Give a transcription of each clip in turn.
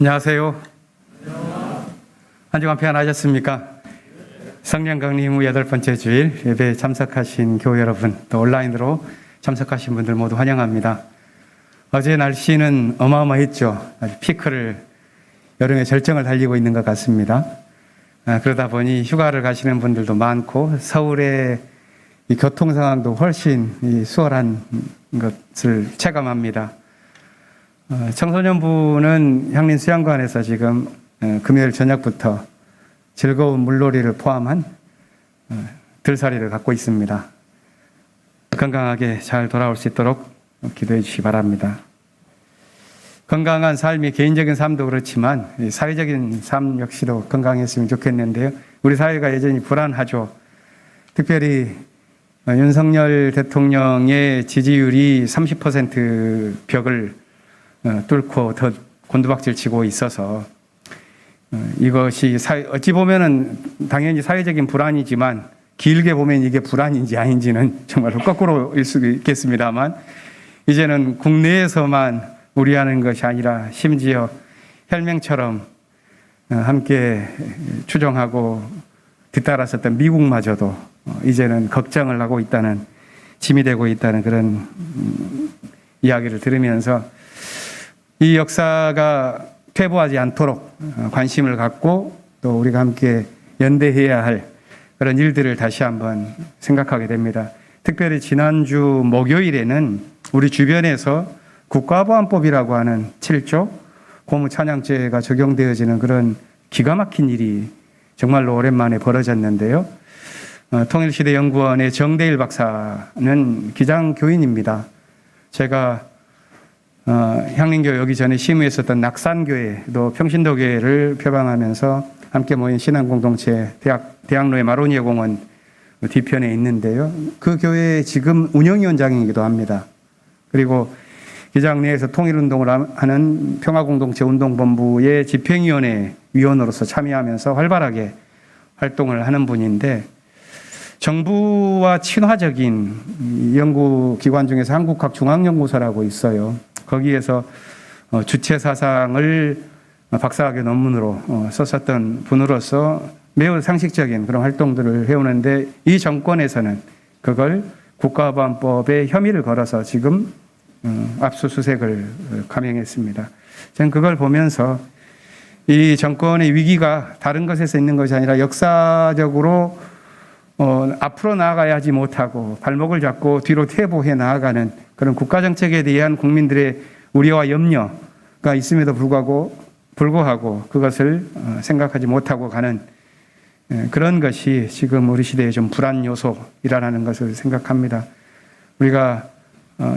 안녕하세요. 한 주간 평안하셨습니까? 성령 강림 후 8번째 주일 예배에 참석하신 교회 여러분, 또 온라인으로 참석하신 분들 모두 환영합니다. 어제 날씨는 어마어마했죠. 아주 피크를, 여름의 절정을 달리고 있는 것 같습니다. 그러다 보니 휴가를 가시는 분들도 많고 서울의 이 교통 상황도 훨씬 수월한 것을 체감합니다. 청소년부는 향림 수양관에서 지금 금요일 저녁부터 즐거운 물놀이를 포함한 들살이를 갖고 있습니다. 건강하게 잘 돌아올 수 있도록 기도해 주시기 바랍니다. 건강한 삶이 개인적인 삶도 그렇지만 사회적인 삶 역시도 건강했으면 좋겠는데요. 우리 사회가 여전히 불안하죠. 특별히 윤석열 대통령의 지지율이 30% 벽을 뚫고 더 곤두박질 치고 있어서 이것이 어찌 보면은 당연히 사회적인 불안이지만 길게 보면 이게 불안인지 아닌지는 정말 거꾸로일 수도 있겠습니다만 이제는 국내에서만 우려하는 것이 아니라 심지어 혈맹처럼 함께 추종하고 뒤따랐었던 미국마저도 이제는 걱정을 하고 있다는, 짐이 되고 있다는 그런 이야기를 들으면서 이 역사가 퇴보하지 않도록 관심을 갖고 또 우리가 함께 연대해야 할 그런 일들을 다시 한번 생각하게 됩니다. 특별히 지난주 목요일에는 우리 주변에서 국가보안법이라고 하는 7조 고무찬양죄가 적용되어지는 그런 기가 막힌 일이 정말로 오랜만에 벌어졌는데요. 통일시대연구원의 정대일 박사는 기장교인입니다. 제가 향림교회 오기 전에 심의했었던 낙산교회도 평신도교회를 표방하면서 함께 모인 신앙공동체 대학로의 마로니에 공원 뒤편에 있는데요. 그 교회의 지금 운영위원장이기도 합니다. 그리고 기장 내에서 통일운동을 하는 평화공동체 운동본부의 집행위원회 위원으로서 참여하면서 활발하게 활동을 하는 분인데, 정부와 친화적인 연구기관 중에서 한국학중앙연구소라고 있어요. 거기에서 주체 사상을 박사학위 논문으로 썼었던 분으로서 매우 상식적인 그런 활동들을 해오는데, 이 정권에서는 그걸 국가보안법에 혐의를 걸어서 지금 압수수색을 감행했습니다. 저는 그걸 보면서 이 정권의 위기가 다른 것에서 있는 것이 아니라 역사적으로 앞으로 나아가야 하지 못하고 발목을 잡고 뒤로 퇴보해 나아가는 그런 국가정책에 대한 국민들의 우려와 염려가 있음에도 불구하고 그것을 생각하지 못하고 가는 그런 것이 지금 우리 시대의 좀 불안 요소이라는 것을 생각합니다. 우리가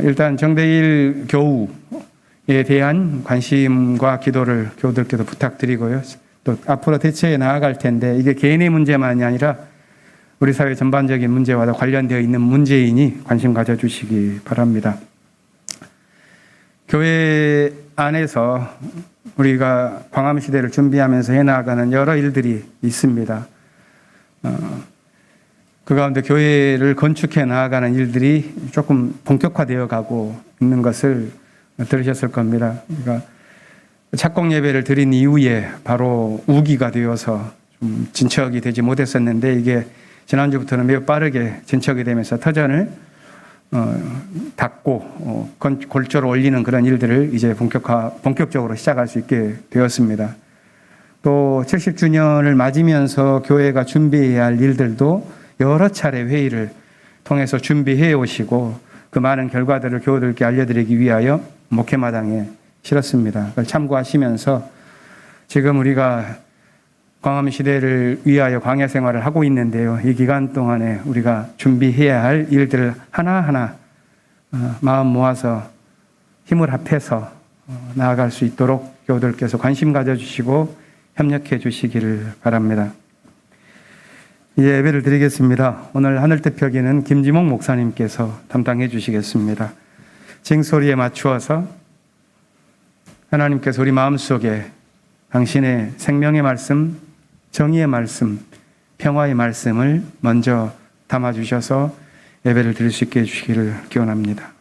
일단 정대일 교우에 대한 관심과 기도를 교우들께도 부탁드리고요. 또 앞으로 대처해 나아갈 텐데 이게 개인의 문제만이 아니라 우리 사회 전반적인 문제와 관련되어 있는 문제이니 관심 가져주시기 바랍니다. 교회 안에서 우리가 광화문시대를 준비하면서 해나가는 여러 일들이 있습니다. 그 가운데 교회를 건축해 나아가는 일들이 조금 본격화되어 가고 있는 것을 들으셨을 겁니다. 그러니까 착공 예배를 드린 이후에 바로 우기가 되어서 좀 진척이 되지 못했었는데, 이게 지난주부터는 매우 빠르게 진척이 되면서 터전을 닫고 골조를 올리는 그런 일들을 이제 본격적으로 시작할 수 있게 되었습니다. 또 70주년을 맞으면서 교회가 준비해야 할 일들도 여러 차례 회의를 통해서 준비해 오시고 그 많은 결과들을 교우들께 알려드리기 위하여 목회마당에 실었습니다. 그걸 참고하시면서 지금 우리가 광화문 시대를 위하여 광야 생활을 하고 있는데요. 이 기간 동안에 우리가 준비해야 할 일들을 하나하나 마음 모아서 힘을 합해서 나아갈 수 있도록 교우들께서 관심 가져주시고 협력해 주시기를 바랍니다. 예배를 드리겠습니다. 오늘 하늘대표기는 김지목 목사님께서 담당해 주시겠습니다. 징소리에 맞추어서 하나님께서 우리 마음속에 당신의 생명의 말씀, 정의의 말씀, 평화의 말씀을 먼저 담아주셔서 예배를 드릴 수 있게 해주시기를 기원합니다.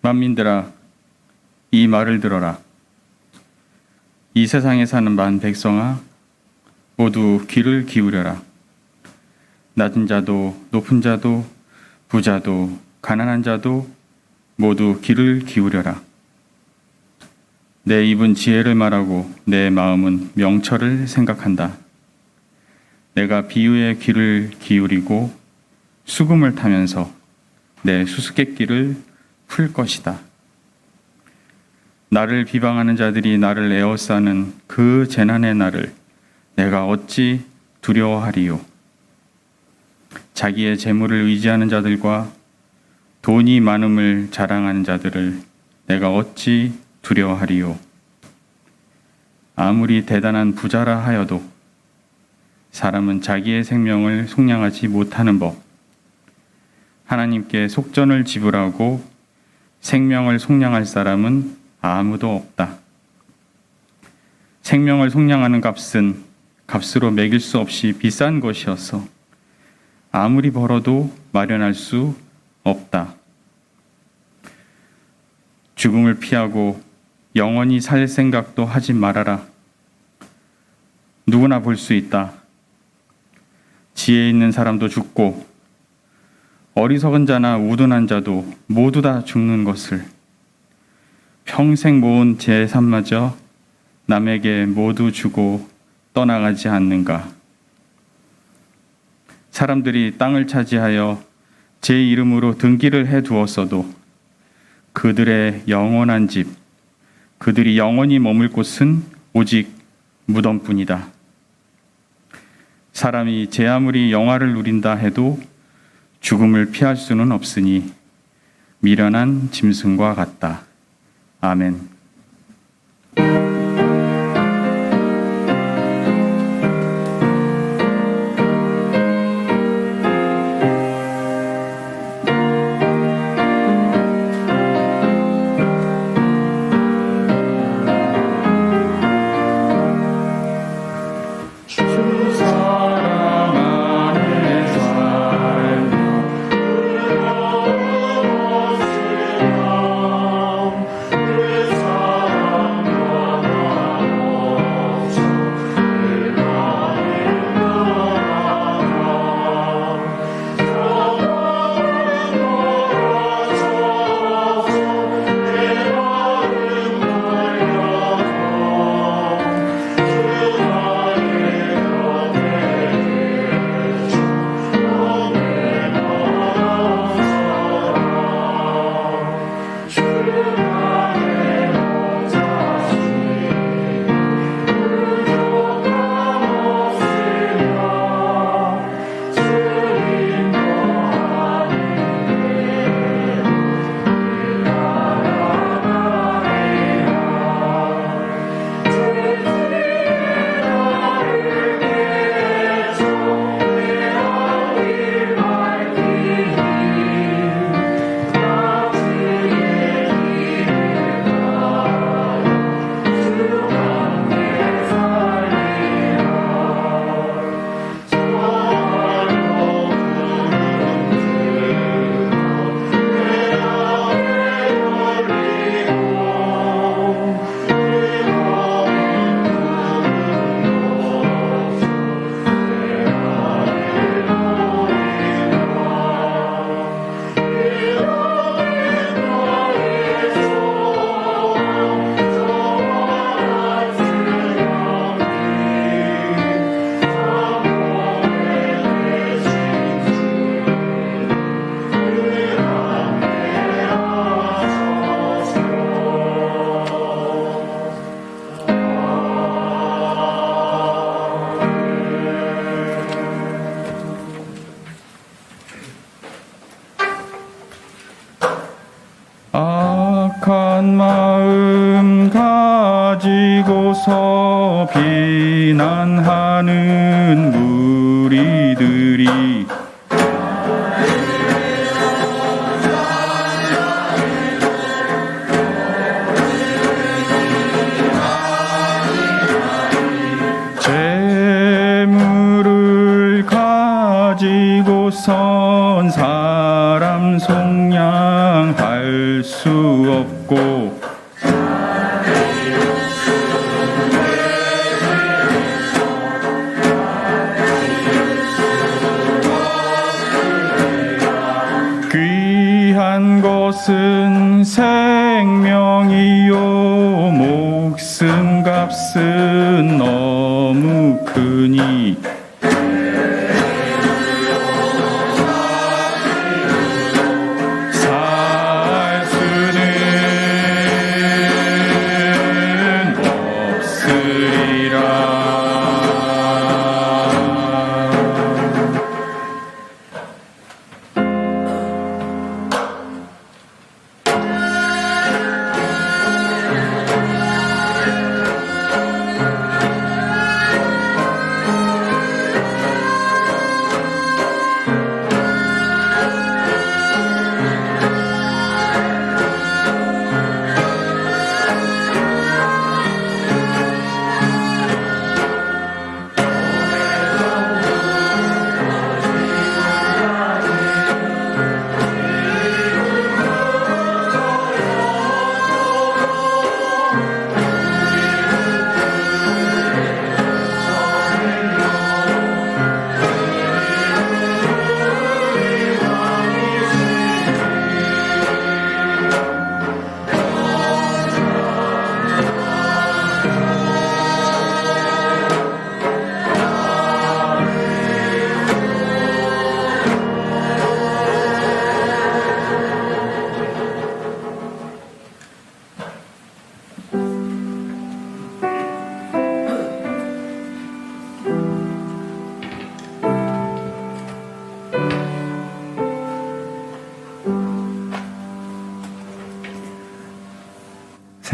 만민들아, 이 말을 들어라. 이 세상에 사는 만 백성아, 모두 귀를 기울여라. 낮은 자도 높은 자도 부자도 가난한 자도 모두 귀를 기울여라. 내 입은 지혜를 말하고 내 마음은 명철을 생각한다. 내가 비유에 귀를 기울이고 수금을 타면서 내 수수께끼를 풀 것이다. 나를 비방하는 자들이 나를 에워싸는 그 재난의 날을 내가 어찌 두려워하리요. 자기의 재물을 의지하는 자들과 돈이 많음을 자랑하는 자들을 내가 어찌 두려워하리요. 아무리 대단한 부자라 하여도 사람은 자기의 생명을 속량하지 못하는 법. 하나님께 속전을 지불하고 생명을 속량할 사람은 아무도 없다. 생명을 속량하는 값은 값으로 매길 수 없이 비싼 것이어서 아무리 벌어도 마련할 수 없다. 죽음을 피하고 영원히 살 생각도 하지 말아라. 누구나 볼 수 있다. 지혜 있는 사람도 죽고 어리석은 자나 우둔한 자도 모두 다 죽는 것을, 평생 모은 재산마저 남에게 모두 주고 떠나가지 않는가. 사람들이 땅을 차지하여 제 이름으로 등기를 해두었어도 그들의 영원한 집, 그들이 영원히 머물 곳은 오직 무덤뿐이다. 사람이 제 아무리 영화를 누린다 해도 죽음을 피할 수는 없으니 미련한 짐승과 같다. 아멘. 악한 마음 가지고서 비난하는 무리들이 재물을 가지고선 사람 속량할 수 없고 귀한 것은 생명이요 목숨 값은 너무 크니 살 수는 없으리라.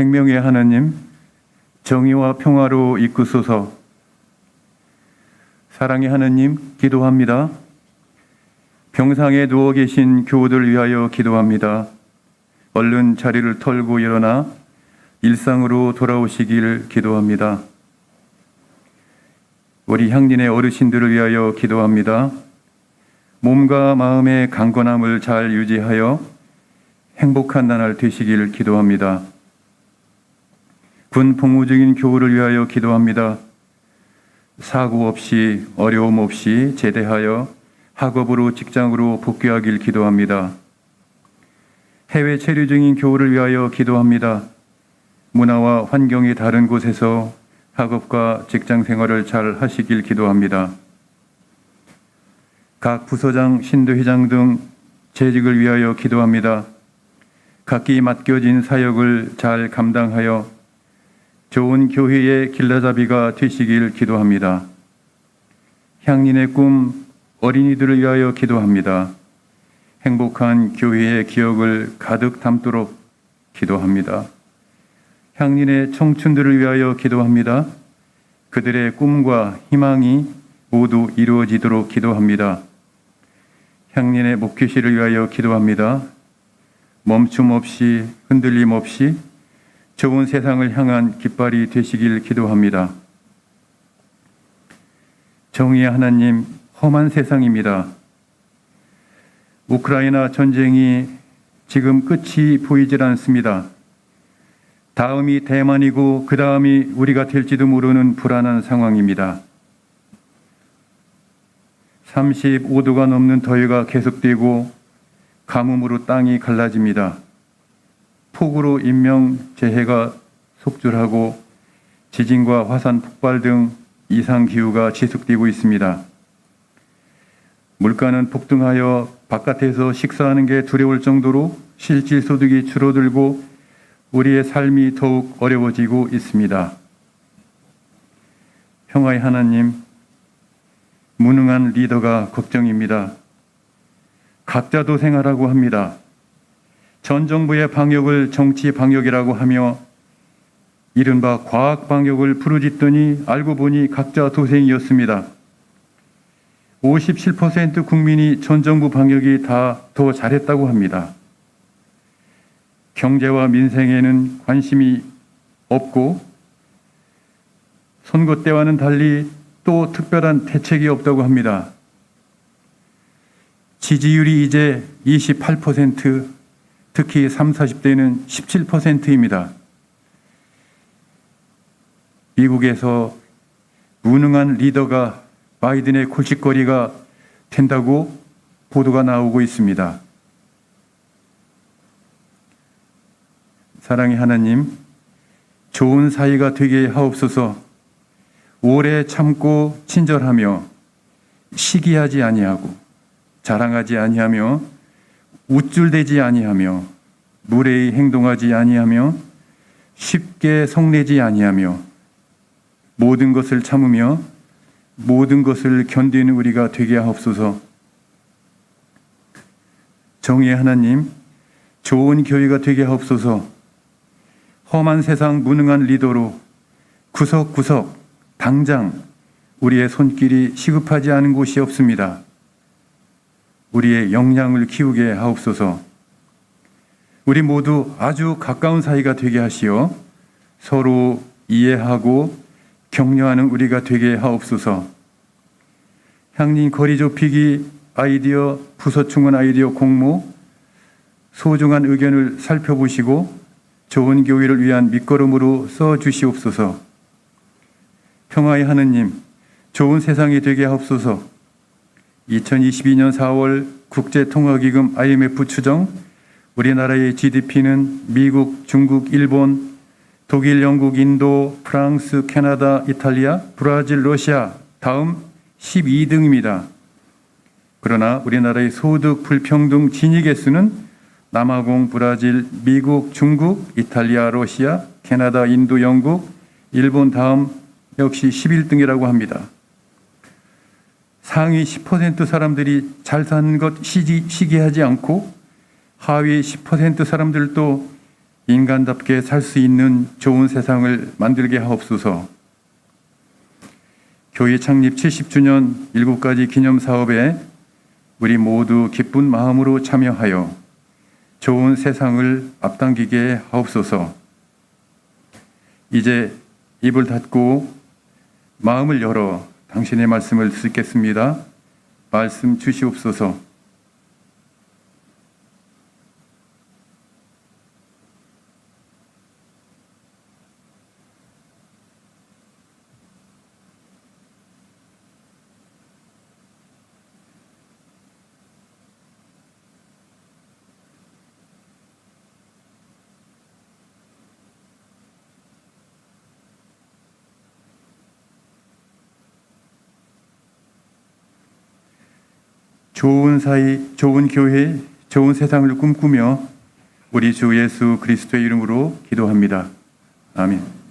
생명의 하나님, 정의와 평화로 이끄소서. 사랑의 하나님, 기도합니다. 병상에 누워 계신 교우들 위하여 기도합니다. 얼른 자리를 털고 일어나 일상으로 돌아오시길 기도합니다. 우리 향린의 어르신들을 위하여 기도합니다. 몸과 마음의 강건함을 잘 유지하여 행복한 나날 되시길 기도합니다. 군 복무 중인 교우를 위하여 기도합니다. 사고 없이 어려움 없이 제대하여 학업으로 직장으로 복귀하길 기도합니다. 해외 체류 중인 교우를 위하여 기도합니다. 문화와 환경이 다른 곳에서 학업과 직장 생활을 잘 하시길 기도합니다. 각 부서장, 신도회장 등 재직을 위하여 기도합니다. 각기 맡겨진 사역을 잘 감당하여 좋은 교회의 길라잡이가 되시길 기도합니다. 향린의 꿈 어린이들을 위하여 기도합니다. 행복한 교회의 기억을 가득 담도록 기도합니다. 향린의 청춘들을 위하여 기도합니다. 그들의 꿈과 희망이 모두 이루어지도록 기도합니다. 향린의 목회실을 위하여 기도합니다. 멈춤 없이 흔들림 없이 좋은 세상을 향한 깃발이 되시길 기도합니다. 정의의 하나님, 험한 세상입니다. 우크라이나 전쟁이 지금 끝이 보이질 않습니다. 다음이 대만이고 그 다음이 우리가 될지도 모르는 불안한 상황입니다. 35도가 넘는 더위가 계속되고 가뭄으로 땅이 갈라집니다. 폭우로 인명재해가 속출하고 지진과 화산 폭발 등 이상기후가 지속되고 있습니다. 물가는 폭등하여 바깥에서 식사하는 게 두려울 정도로 실질 소득이 줄어들고 우리의 삶이 더욱 어려워지고 있습니다. 평화의 하나님, 무능한 리더가 걱정입니다. 각자 도생하라고 합니다. 전 정부의 방역을 정치 방역이라고 하며 이른바 과학 방역을 부르짖더니 알고 보니 각자 도생이었습니다. 57% 국민이 전 정부 방역이 다 더 잘했다고 합니다. 경제와 민생에는 관심이 없고 선거 때와는 달리 또 특별한 대책이 없다고 합니다. 지지율이 이제 28%, 특히 30, 40대는 17%입니다. 미국에서 무능한 리더가 바이든의 골칫거리가 된다고 보도가 나오고 있습니다. 사랑의 하나님, 좋은 사이가 되게 하옵소서. 오래 참고 친절하며 시기하지 아니하고 자랑하지 아니하며 우쭐대지 아니하며 무례히 행동하지 아니하며 쉽게 성내지 아니하며 모든 것을 참으며 모든 것을 견디는 우리가 되게 하옵소서. 정의의 하나님, 좋은 교회가 되게 하옵소서. 험한 세상 무능한 리더로 구석구석 당장 우리의 손길이 시급하지 않은 곳이 없습니다. 우리의 역량을 키우게 하옵소서. 우리 모두 아주 가까운 사이가 되게 하시어 서로 이해하고 격려하는 우리가 되게 하옵소서. 향린 거리 좁히기 아이디어, 부서 충원 아이디어 공모, 소중한 의견을 살펴보시고 좋은 교회를 위한 밑거름으로 써주시옵소서. 평화의 하느님, 좋은 세상이 되게 하옵소서. 2022년 4월 국제통화기금 IMF 추정, 우리나라의 GDP는 미국, 중국, 일본, 독일, 영국, 인도, 프랑스, 캐나다, 이탈리아, 브라질, 러시아 다음 12등입니다. 그러나 우리나라의 소득 불평등 진위계 수는 남아공, 브라질, 미국, 중국, 이탈리아, 러시아, 캐나다, 인도, 영국, 일본 다음 역시 11등이라고 합니다. 상위 10% 사람들이 잘 사는 것 시기하지 않고 하위 10% 사람들도 인간답게 살 수 있는 좋은 세상을 만들게 하옵소서. 교회 창립 70주년 7가지 기념 사업에 우리 모두 기쁜 마음으로 참여하여 좋은 세상을 앞당기게 하옵소서. 이제 입을 닫고 마음을 열어 당신의 말씀을 듣겠습니다. 말씀 주시옵소서. 좋은 사이, 좋은 교회, 좋은 세상을 꿈꾸며 우리 주 예수 그리스도의 이름으로 기도합니다. 아멘.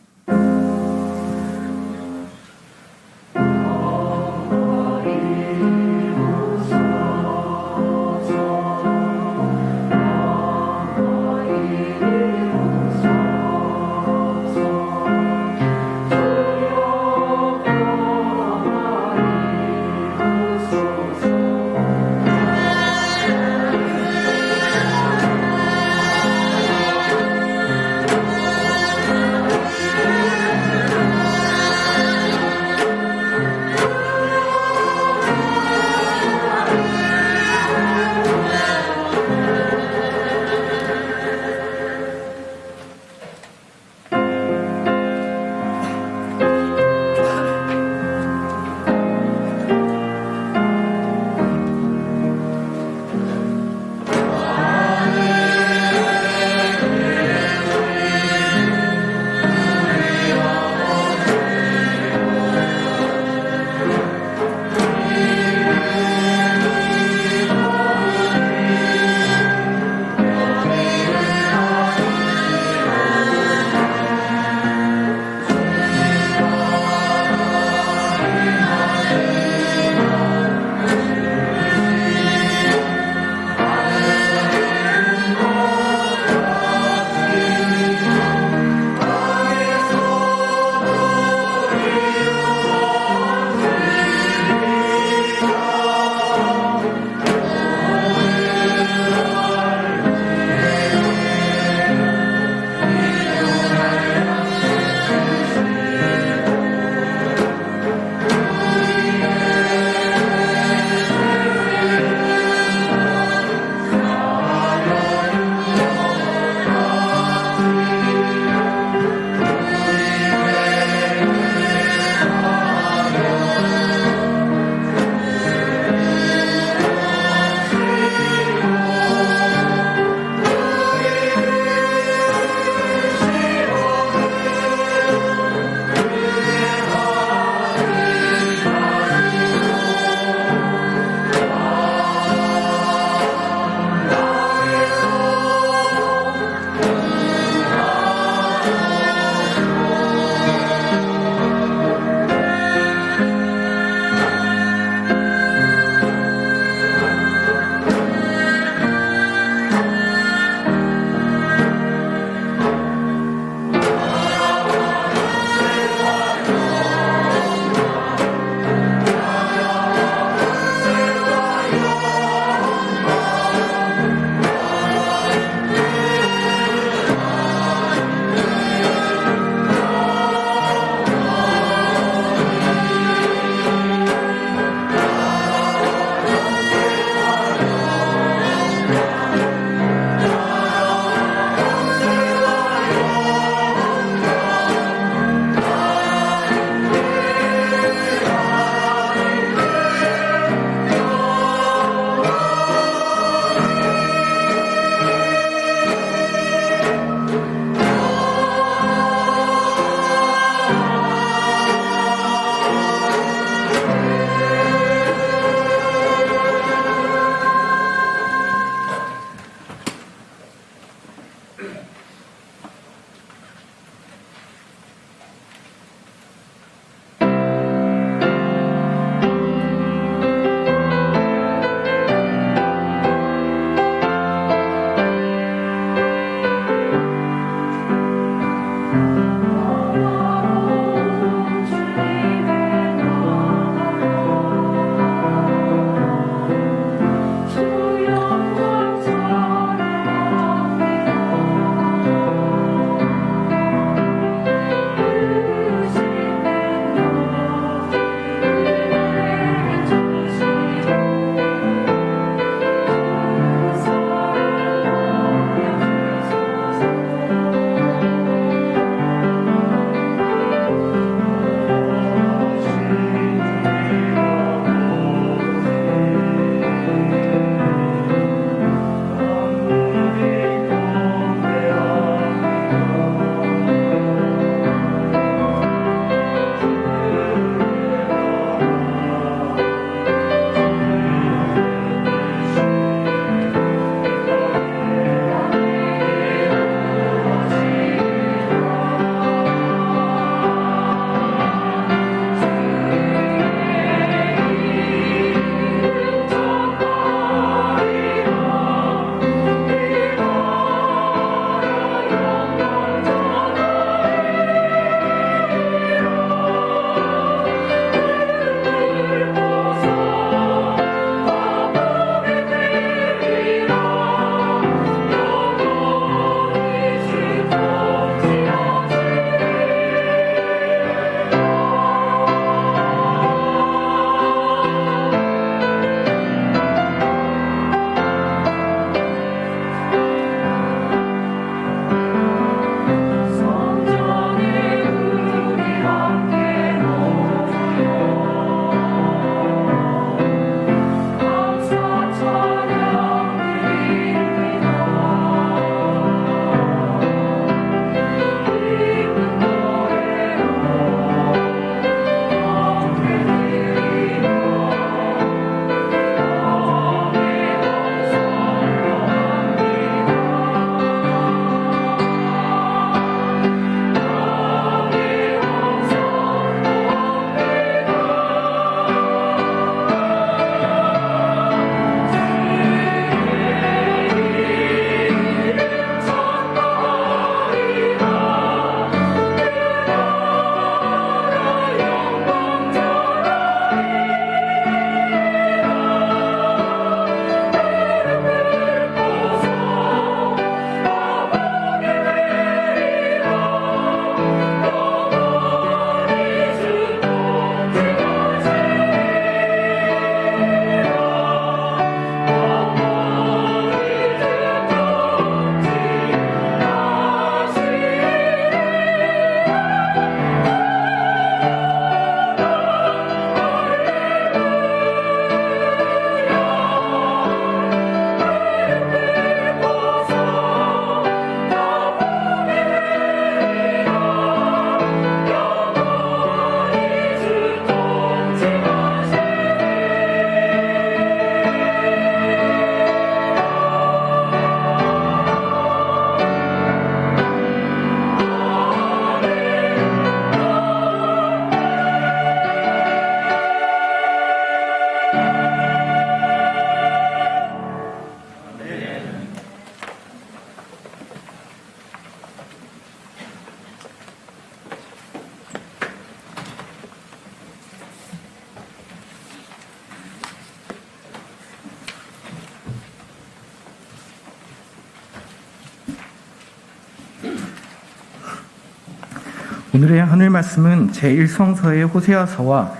오늘의 하늘 말씀은 제1성서의 호세아서와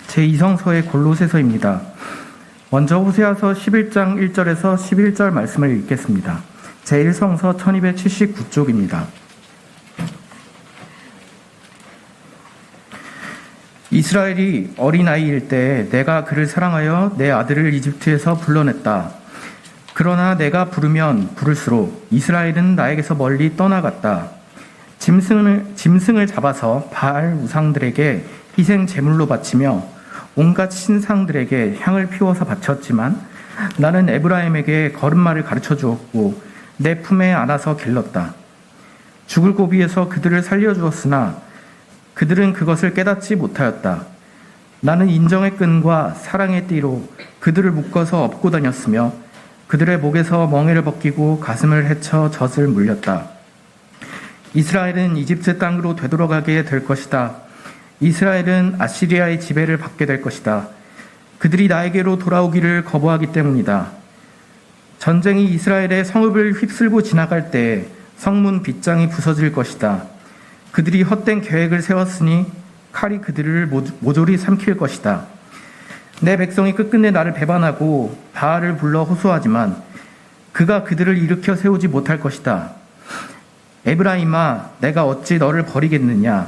제2성서의 골로새서입니다. 먼저 호세아서 11장 1절에서 11절 말씀을 읽겠습니다. 제1성서 1279쪽입니다. 이스라엘이 어린아이일 때 내가 그를 사랑하여 내 아들을 이집트에서 불러냈다. 그러나 내가 부르면 부를수록 이스라엘은 나에게서 멀리 떠나갔다. 짐승을 잡아서 바알 우상들에게 희생 제물로 바치며 온갖 신상들에게 향을 피워서 바쳤지만 나는 에브라임에게 걸음마를 가르쳐 주었고 내 품에 안아서 길렀다. 죽을 고비에서 그들을 살려주었으나 그들은 그것을 깨닫지 못하였다. 나는 인정의 끈과 사랑의 띠로 그들을 묶어서 업고 다녔으며 그들의 목에서 멍에를 벗기고 가슴을 헤쳐 젖을 물렸다. 이스라엘은 이집트 땅으로 되돌아가게 될 것이다. 이스라엘은 아시리아의 지배를 받게 될 것이다. 그들이 나에게로 돌아오기를 거부하기 때문이다. 전쟁이 이스라엘의 성읍을 휩쓸고 지나갈 때 성문 빗장이 부서질 것이다. 그들이 헛된 계획을 세웠으니 칼이 그들을 모조리 삼킬 것이다. 내 백성이 끝끝내 나를 배반하고 바알을 불러 호소하지만 그가 그들을 일으켜 세우지 못할 것이다. 에브라임아, 내가 어찌 너를 버리겠느냐?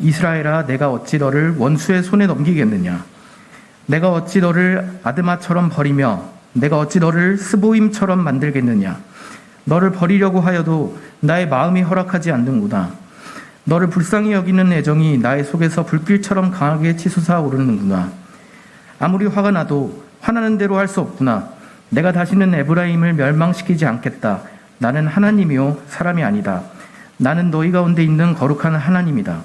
이스라엘아, 내가 어찌 너를 원수의 손에 넘기겠느냐? 내가 어찌 너를 아드마처럼 버리며 내가 어찌 너를 스보임처럼 만들겠느냐? 너를 버리려고 하여도 나의 마음이 허락하지 않는구나. 너를 불쌍히 여기는 애정이 나의 속에서 불길처럼 강하게 치솟아 오르는구나. 아무리 화가 나도 화나는 대로 할 수 없구나. 내가 다시는 에브라임을 멸망시키지 않겠다. 나는 하나님이요 사람이 아니다. 나는 너희 가운데 있는 거룩한 하나님이다.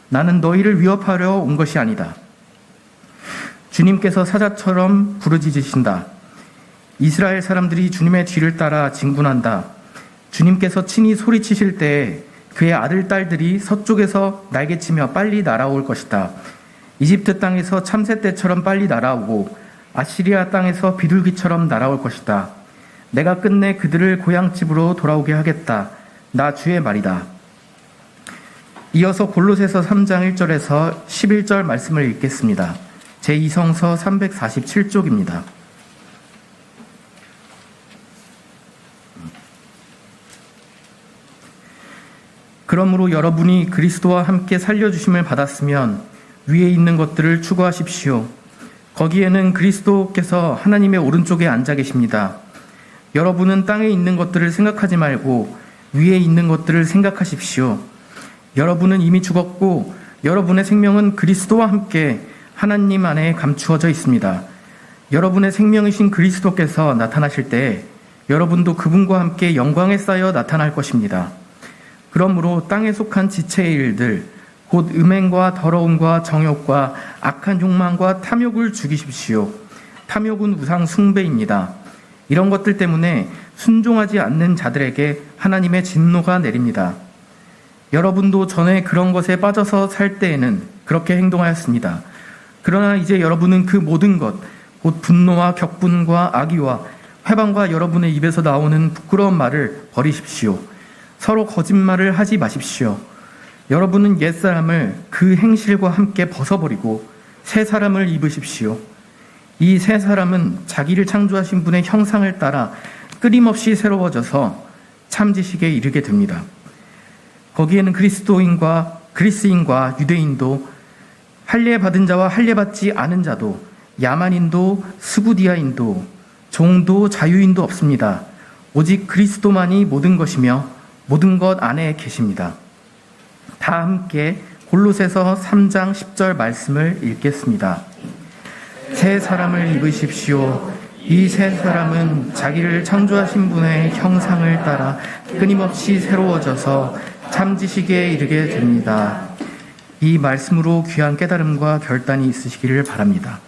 나는 너희를 위협하려 온 것이 아니다. 주님께서 사자처럼 부르짖으신다. 이스라엘 사람들이 주님의 뒤를 따라 진군한다. 주님께서 친히 소리치실 때에 그의 아들, 딸들이 서쪽에서 날개치며 빨리 날아올 것이다. 이집트 땅에서 참새떼처럼 빨리 날아오고 아시리아 땅에서 비둘기처럼 날아올 것이다. 내가 끝내 그들을 고향집으로 돌아오게 하겠다. 나 주의 말이다. 이어서 골로새서 3장 1절에서 11절 말씀을 읽겠습니다. 제2성서 347쪽입니다. 그러므로 여러분이 그리스도와 함께 살려주심을 받았으면 위에 있는 것들을 추구하십시오. 거기에는 그리스도께서 하나님의 오른쪽에 앉아 계십니다. 여러분은 땅에 있는 것들을 생각하지 말고 위에 있는 것들을 생각하십시오. 여러분은 이미 죽었고 여러분의 생명은 그리스도와 함께 하나님 안에 감추어져 있습니다. 여러분의 생명이신 그리스도께서 나타나실 때 여러분도 그분과 함께 영광에 쌓여 나타날 것입니다. 그러므로 땅에 속한 지체의 일들, 곧 음행과 더러움과 정욕과 악한 욕망과 탐욕을 죽이십시오. 탐욕은 우상 숭배입니다. 이런 것들 때문에 순종하지 않는 자들에게 하나님의 진노가 내립니다. 여러분도 전에 그런 것에 빠져서 살 때에는 그렇게 행동하였습니다. 그러나 이제 여러분은 그 모든 것, 곧 분노와 격분과 악의와 회방과 여러분의 입에서 나오는 부끄러운 말을 버리십시오. 서로 거짓말을 하지 마십시오. 여러분은 옛사람을 그 행실과 함께 벗어버리고 새 사람을 입으십시오. 이 새 사람은 자기를 창조하신 분의 형상을 따라 끊임없이 새로워져서 참지식에 이르게 됩니다. 거기에는 그리스인과 유대인도 할례 받은 자와 할례 받지 않은 자도 야만인도 스구디아인도 종도 자유인도 없습니다. 오직 그리스도만이 모든 것이며 모든 것 안에 계십니다. 다 함께 골로새서 3장 10절 말씀을 읽겠습니다. 새 사람을 입으십시오. 이 새 사람은 자기를 창조하신 분의 형상을 따라 끊임없이 새로워져서 참지식에 이르게 됩니다. 이 말씀으로 귀한 깨달음과 결단이 있으시기를 바랍니다.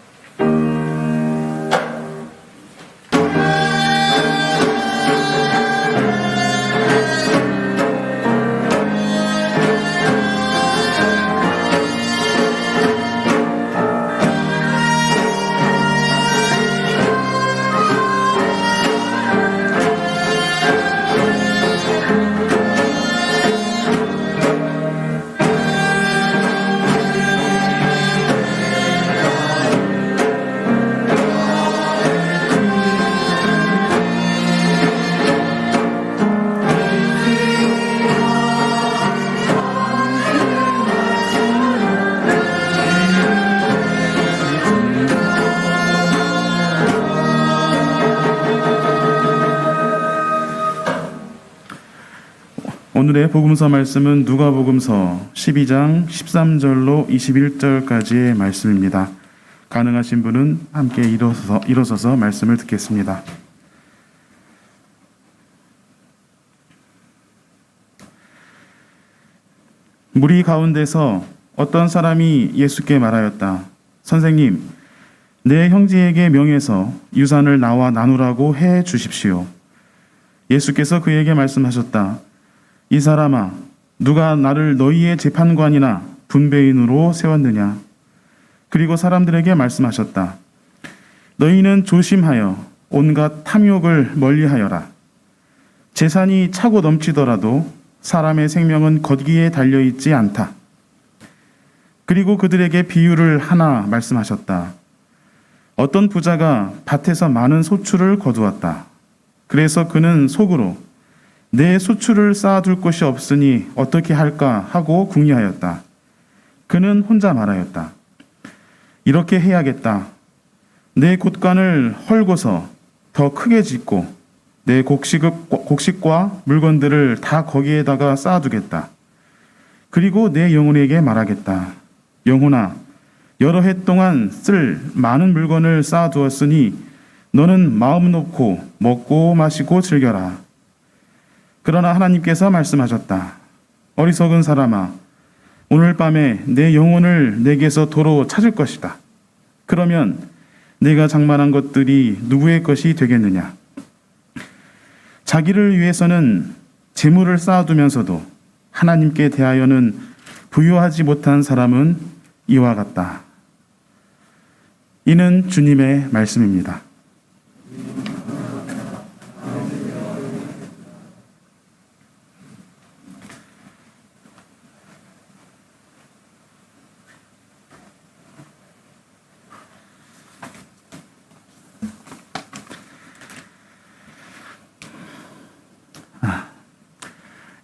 오늘의 복음서 말씀은 누가복음서 12장 13절로 21절까지의 말씀입니다. 가능하신 분은 함께 일어서서 말씀을 듣겠습니다. 무리 가운데서 어떤 사람이 예수께 말하였다. 선생님, 내 형제에게 명해서 유산을 나와 나누라고 해 주십시오. 예수께서 그에게 말씀하셨다. 이 사람아, 누가 나를 너희의 재판관이나 분배인으로 세웠느냐? 그리고 사람들에게 말씀하셨다. 너희는 조심하여 온갖 탐욕을 멀리하여라. 재산이 차고 넘치더라도 사람의 생명은 거기에 달려있지 않다. 그리고 그들에게 비유를 하나 말씀하셨다. 어떤 부자가 밭에서 많은 소출을 거두었다. 그래서 그는 속으로 내 소출을 쌓아둘 곳이 없으니 어떻게 할까 하고 궁리하였다. 그는 혼자 말하였다. 이렇게 해야겠다. 내 곳간을 헐고서 더 크게 짓고 내 곡식과 물건들을 다 거기에다가 쌓아두겠다. 그리고 내 영혼에게 말하겠다. 영혼아, 여러 해 동안 쓸 많은 물건을 쌓아두었으니 너는 마음 놓고 먹고 마시고 즐겨라. 그러나 하나님께서 말씀하셨다. 어리석은 사람아, 오늘 밤에 내 영혼을 내게서 도로 찾을 것이다. 그러면 내가 장만한 것들이 누구의 것이 되겠느냐? 자기를 위해서는 재물을 쌓아두면서도 하나님께 대하여는 부유하지 못한 사람은 이와 같다. 이는 주님의 말씀입니다.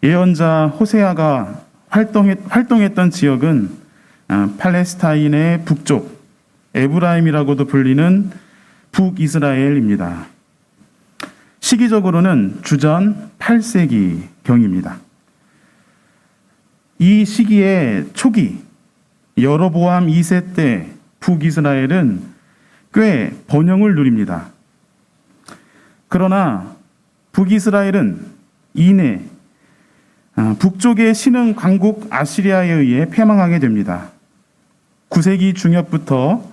예언자 호세아가 활동했던 지역은 팔레스타인의 북쪽, 에브라임이라고도 불리는 북이스라엘입니다. 시기적으로는 주전 8세기경입니다. 이 시기의 초기, 여로보암 2세 때 북이스라엘은 꽤 번영을 누립니다. 그러나 북이스라엘은 이내 북쪽의 신흥 강국 아시리아에 의해 패망하게 됩니다. 9세기 중엽부터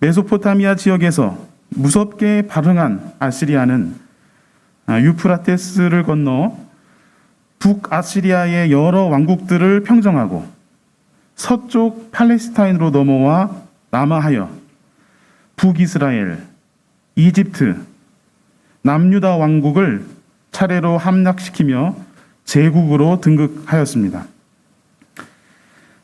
메소포타미아 지역에서 무섭게 발흥한 아시리아는 유프라테스를 건너 북아시리아의 여러 왕국들을 평정하고 서쪽 팔레스타인으로 넘어와 남하하여 북이스라엘, 이집트, 남유다 왕국을 차례로 함락시키며 제국으로 등극하였습니다.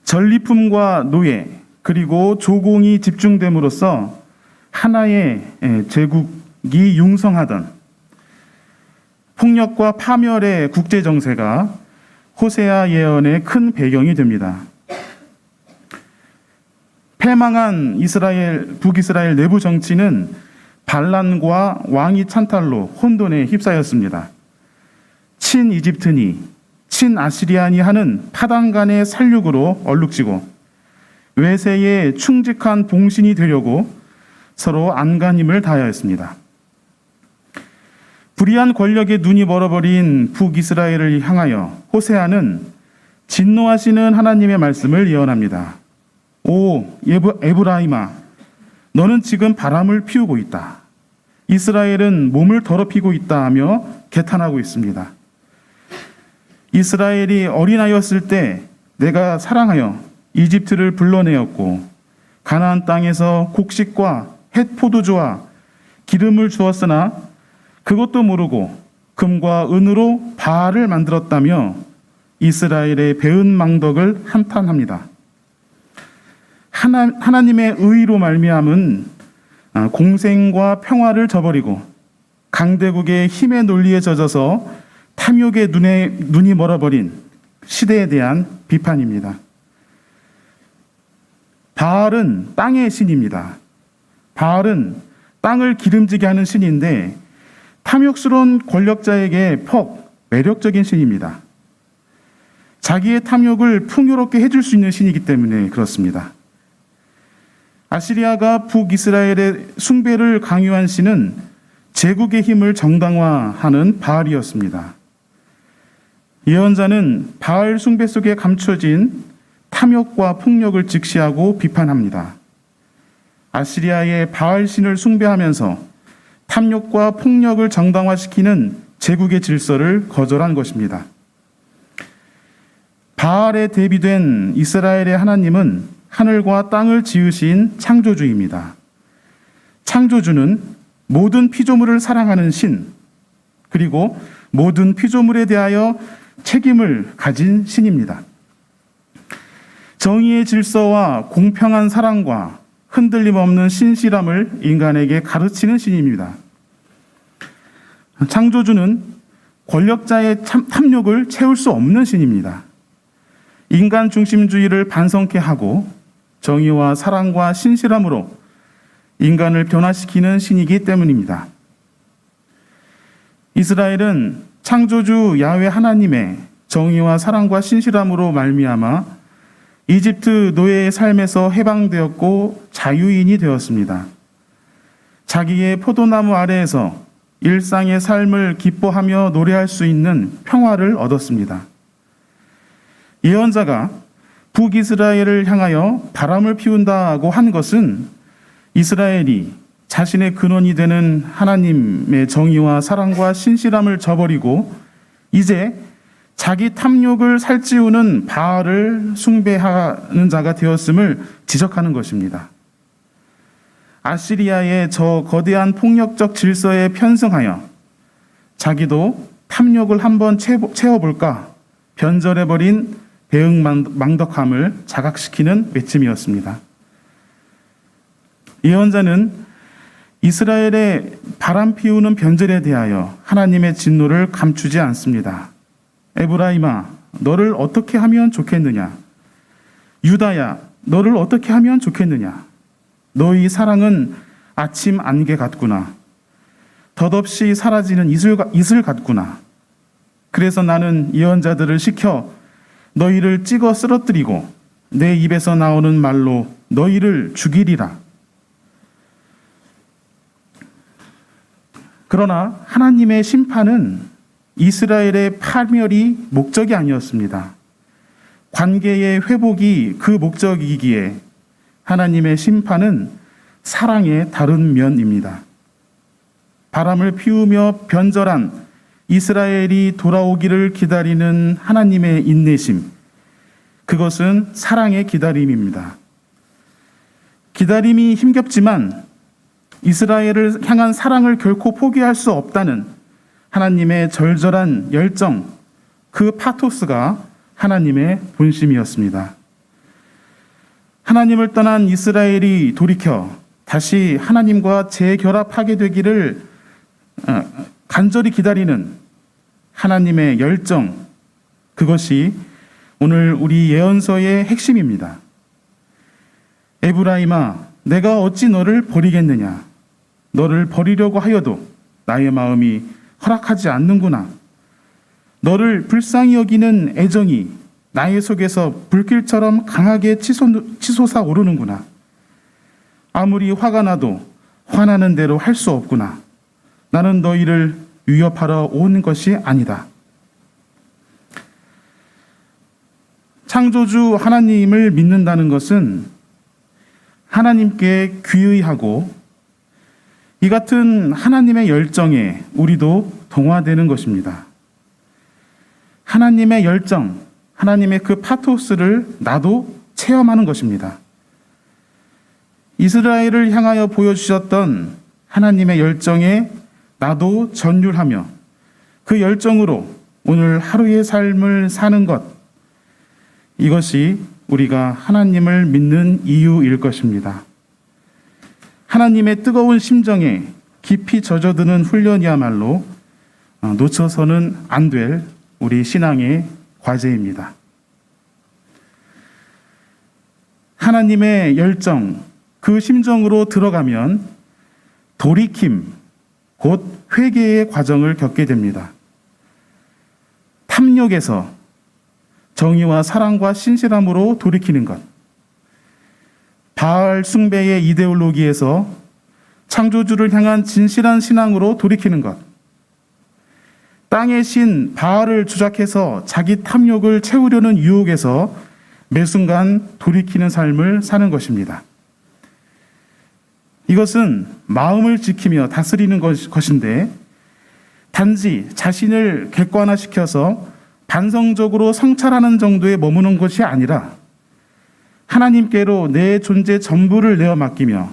전리품과 노예 그리고 조공이 집중됨으로써 하나의 제국이 융성하던 폭력과 파멸의 국제 정세가 호세아 예언의 큰 배경이 됩니다. 패망한 북이스라엘 내부 정치는 반란과 왕위 찬탈로 혼돈에 휩싸였습니다. 친이집트니 친아시리아니 하는 파당 간의 살육으로 얼룩지고 외세에 충직한 봉신이 되려고 서로 안간힘을 다하였습니다. 불의한 권력에 눈이 멀어버린 북이스라엘을 향하여 호세아는 진노하시는 하나님의 말씀을 예언합니다. 오 에브라임아, 너는 지금 바람을 피우고 있다. 이스라엘은 몸을 더럽히고 있다 하며 개탄하고 있습니다. 이스라엘이 어린아이였을 때 내가 사랑하여 이집트를 불러내었고 가나안 땅에서 곡식과 햇 포도주와 기름을 주었으나 그것도 모르고 금과 은으로 바알을 만들었다며 이스라엘의 배은 망덕을 한탄합니다. 하나님의 의로 말미암은 공생과 평화를 저버리고 강대국의 힘의 논리에 젖어서 탐욕의 눈이 멀어버린 시대에 대한 비판입니다. 바알은 땅의 신입니다. 바알은 땅을 기름지게 하는 신인데 탐욕스러운 권력자에게 매력적인 신입니다. 자기의 탐욕을 풍요롭게 해줄 수 있는 신이기 때문에 그렇습니다. 아시리아가 북이스라엘의 숭배를 강요한 신은 제국의 힘을 정당화하는 바알이었습니다. 예언자는 바알 숭배 속에 감춰진 탐욕과 폭력을 직시하고 비판합니다. 아시리아의 바알 신을 숭배하면서 탐욕과 폭력을 정당화시키는 제국의 질서를 거절한 것입니다. 바알에 대비된 이스라엘의 하나님은 하늘과 땅을 지으신 창조주입니다. 창조주는 모든 피조물을 사랑하는 신, 그리고 모든 피조물에 대하여 책임을 가진 신입니다. 정의의 질서와 공평한 사랑과 흔들림 없는 신실함을 인간에게 가르치는 신입니다. 창조주는 권력자의 탐욕을 채울 수 없는 신입니다. 인간 중심주의를 반성케 하고 정의와 사랑과 신실함으로 인간을 변화시키는 신이기 때문입니다. 이스라엘은 창조주 야훼 하나님의 정의와 사랑과 신실함으로 말미암아 이집트 노예의 삶에서 해방되었고 자유인이 되었습니다. 자기의 포도나무 아래에서 일상의 삶을 기뻐하며 노래할 수 있는 평화를 얻었습니다. 예언자가 북이스라엘을 향하여 바람을 피운다고 한 것은 이스라엘이 자신의 근원이 되는 하나님의 정의와 사랑과 신실함을 저버리고 이제 자기 탐욕을 살찌우는 바알을 숭배하는 자가 되었음을 지적하는 것입니다. 아시리아의 저 거대한 폭력적 질서에 편승하여 자기도 탐욕을 한번 채워볼까 변절해버린 대응망덕함을 자각시키는 외침이었습니다. 예언자는 이스라엘의 바람 피우는 변절에 대하여 하나님의 진노를 감추지 않습니다. 에브라임아, 너를 어떻게 하면 좋겠느냐? 유다야, 너를 어떻게 하면 좋겠느냐? 너희 사랑은 아침 안개 같구나. 덧없이 사라지는 이슬 같구나. 그래서 나는 예언자들을 시켜 너희를 찍어 쓰러뜨리고 내 입에서 나오는 말로 너희를 죽이리라. 그러나 하나님의 심판은 이스라엘의 파멸이 목적이 아니었습니다. 관계의 회복이 그 목적이기에 하나님의 심판은 사랑의 다른 면입니다. 바람을 피우며 변절한 이스라엘이 돌아오기를 기다리는 하나님의 인내심, 그것은 사랑의 기다림입니다. 기다림이 힘겹지만 이스라엘을 향한 사랑을 결코 포기할 수 없다는 하나님의 절절한 열정, 그 파토스가 하나님의 본심이었습니다. 하나님을 떠난 이스라엘이 돌이켜 다시 하나님과 재결합하게 되기를 간절히 기다리는 하나님의 열정, 그것이 오늘 우리 예언서의 핵심입니다. 에브라임아, 내가 어찌 너를 버리겠느냐? 너를 버리려고 하여도 나의 마음이 허락하지 않는구나. 너를 불쌍히 여기는 애정이 나의 속에서 불길처럼 강하게 치솟아 오르는구나. 아무리 화가 나도 화나는 대로 할 수 없구나. 나는 너희를 위협하러 온 것이 아니다. 창조주 하나님을 믿는다는 것은 하나님께 귀의하고 이 같은 하나님의 열정에 우리도 동화되는 것입니다. 하나님의 열정, 하나님의 그 파토스를 나도 체험하는 것입니다. 이스라엘을 향하여 보여주셨던 하나님의 열정에 나도 전율하며 그 열정으로 오늘 하루의 삶을 사는 것, 이것이 우리가 하나님을 믿는 이유일 것입니다. 하나님의 뜨거운 심정에 깊이 젖어드는 훈련이야말로 놓쳐서는 안 될 우리 신앙의 과제입니다. 하나님의 열정, 그 심정으로 들어가면 돌이킴, 곧 회개의 과정을 겪게 됩니다. 탐욕에서 정의와 사랑과 신실함으로 돌이키는 것. 바알 숭배의 이데올로기에서 창조주를 향한 진실한 신앙으로 돌이키는 것. 땅의 신 바알을 주작해서 자기 탐욕을 채우려는 유혹에서 매 순간 돌이키는 삶을 사는 것입니다. 이것은 마음을 지키며 다스리는 것인데 단지 자신을 객관화시켜서 반성적으로 성찰하는 정도에 머무는 것이 아니라 하나님께로 내 존재 전부를 내어 맡기며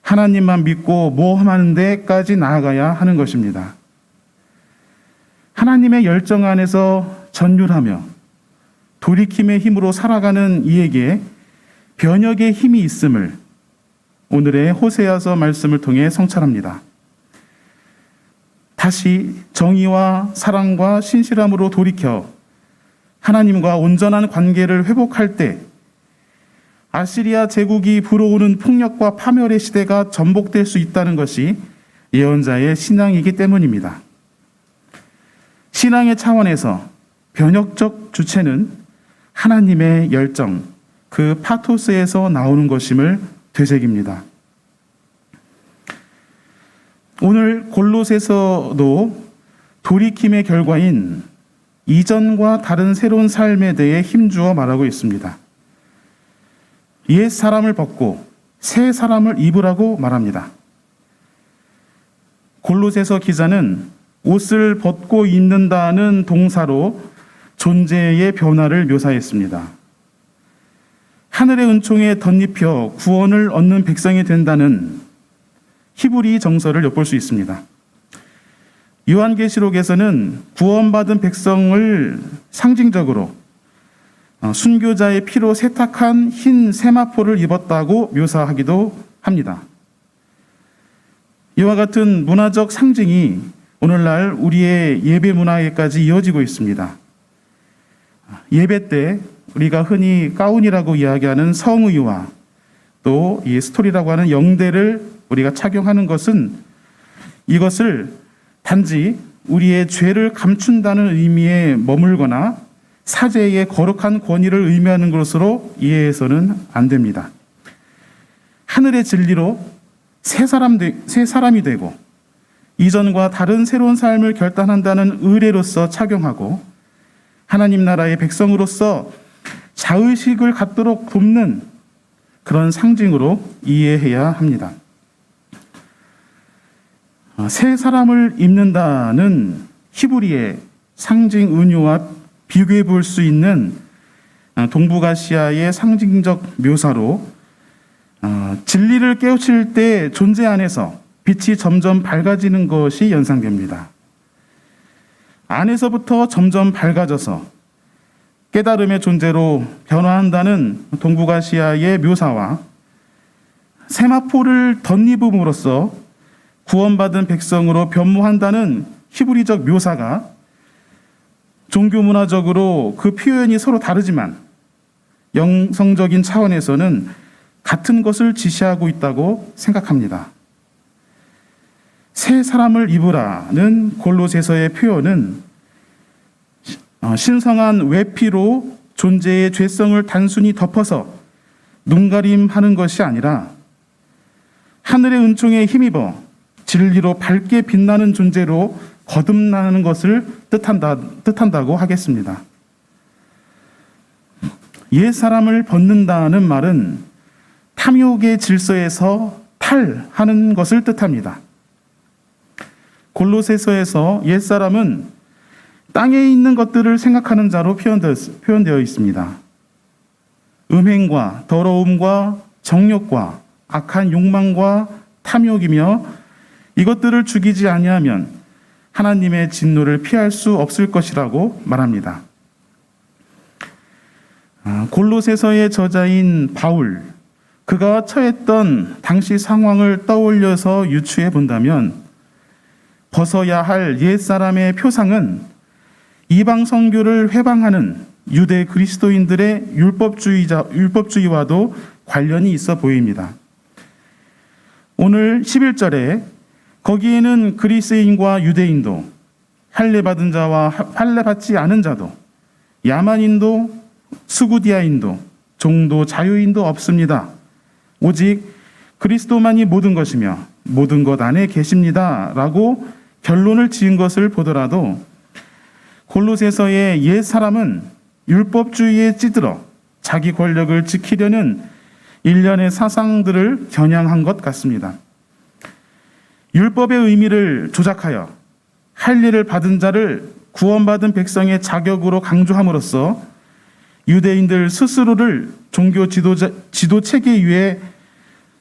하나님만 믿고 모험하는 데까지 나아가야 하는 것입니다. 하나님의 열정 안에서 전율하며 돌이킴의 힘으로 살아가는 이에게 변혁의 힘이 있음을 오늘의 호세아서 말씀을 통해 성찰합니다. 다시 정의와 사랑과 신실함으로 돌이켜 하나님과 온전한 관계를 회복할 때 아시리아 제국이 불어오는 폭력과 파멸의 시대가 전복될 수 있다는 것이 예언자의 신앙이기 때문입니다. 신앙의 차원에서 변혁적 주체는 하나님의 열정, 그 파토스에서 나오는 것임을 되새깁니다. 오늘 골로새서도 돌이킴의 결과인 이전과 다른 새로운 삶에 대해 힘주어 말하고 있습니다. 옛 사람을 벗고 새 사람을 입으라고 말합니다. 골로새서 기자는 옷을 벗고 입는다는 동사로 존재의 변화를 묘사했습니다. 하늘의 은총에 덧입혀 구원을 얻는 백성이 된다는 히브리 정서를 엿볼 수 있습니다. 요한계시록에서는 구원받은 백성을 상징적으로 순교자의 피로 세탁한 흰 세마포를 입었다고 묘사하기도 합니다. 이와 같은 문화적 상징이 오늘날 우리의 예배 문화에까지 이어지고 있습니다. 예배 때 우리가 흔히 가운이라고 이야기하는 성의와 또 이 스토리라고 하는 영대를 우리가 착용하는 것은 이것을 단지 우리의 죄를 감춘다는 의미에 머물거나 사제의 거룩한 권위를 의미하는 것으로 이해해서는 안 됩니다. 하늘의 진리로 새 사람이 되고 이전과 다른 새로운 삶을 결단한다는 의례로서 착용하고 하나님 나라의 백성으로서 자의식을 갖도록 돕는 그런 상징으로 이해해야 합니다. 새 사람을 입는다는 히브리의 상징 은유와 비교해 볼 수 있는 동북아시아의 상징적 묘사로 진리를 깨우칠 때 존재 안에서 빛이 점점 밝아지는 것이 연상됩니다. 안에서부터 점점 밝아져서 깨달음의 존재로 변화한다는 동북아시아의 묘사와 세마포를 덧입음으로써 구원받은 백성으로 변모한다는 히브리적 묘사가 종교 문화적으로 그 표현이 서로 다르지만 영성적인 차원에서는 같은 것을 지시하고 있다고 생각합니다. 새 사람을 입으라는 골로새서의 표현은 신성한 외피로 존재의 죄성을 단순히 덮어서 눈가림하는 것이 아니라 하늘의 은총에 힘입어 진리로 밝게 빛나는 존재로 거듭나는 것을 뜻한다고 하겠습니다. 옛 사람을 벗는다는 말은 탐욕의 질서에서 탈하는 것을 뜻합니다. 골로새서에서 옛 사람은 땅에 있는 것들을 생각하는 자로 표현되어 있습니다. 음행과 더러움과 정욕과 악한 욕망과 탐욕이며 이것들을 죽이지 아니하면 하나님의 진노를 피할 수 없을 것이라고 말합니다. 골로새서의 저자인 바울, 그가 처했던 당시 상황을 떠올려서 유추해 본다면 벗어야 할 옛사람의 표상은 이방 선교를 회방하는 유대 그리스도인들의 율법주의와도 관련이 있어 보입니다. 오늘 11절에 거기에는 그리스인과 유대인도 할례받은 자와 할례받지 않은 자도 야만인도 스구디아인도 종도 자유인도 없습니다. 오직 그리스도만이 모든 것이며 모든 것 안에 계십니다. 라고 결론을 지은 것을 보더라도 골로새서의 옛 사람은 율법주의에 찌들어 자기 권력을 지키려는 일련의 사상들을 겨냥한 것 같습니다. 율법의 의미를 조작하여 할례를 받은 자를 구원받은 백성의 자격으로 강조함으로써 유대인들 스스로를 종교 지도 체계 위에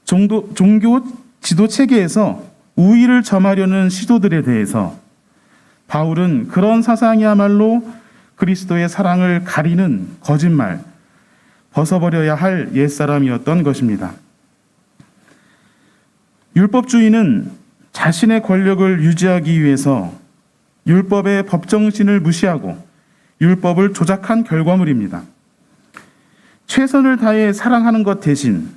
종교 지도 체계에서 우위를 점하려는 시도들에 대해서 바울은 그런 사상이야말로 그리스도의 사랑을 가리는 거짓말, 벗어버려야 할 옛사람이었던 것입니다. 율법주의는 자신의 권력을 유지하기 위해서 율법의 법정신을 무시하고 율법을 조작한 결과물입니다. 최선을 다해 사랑하는 것 대신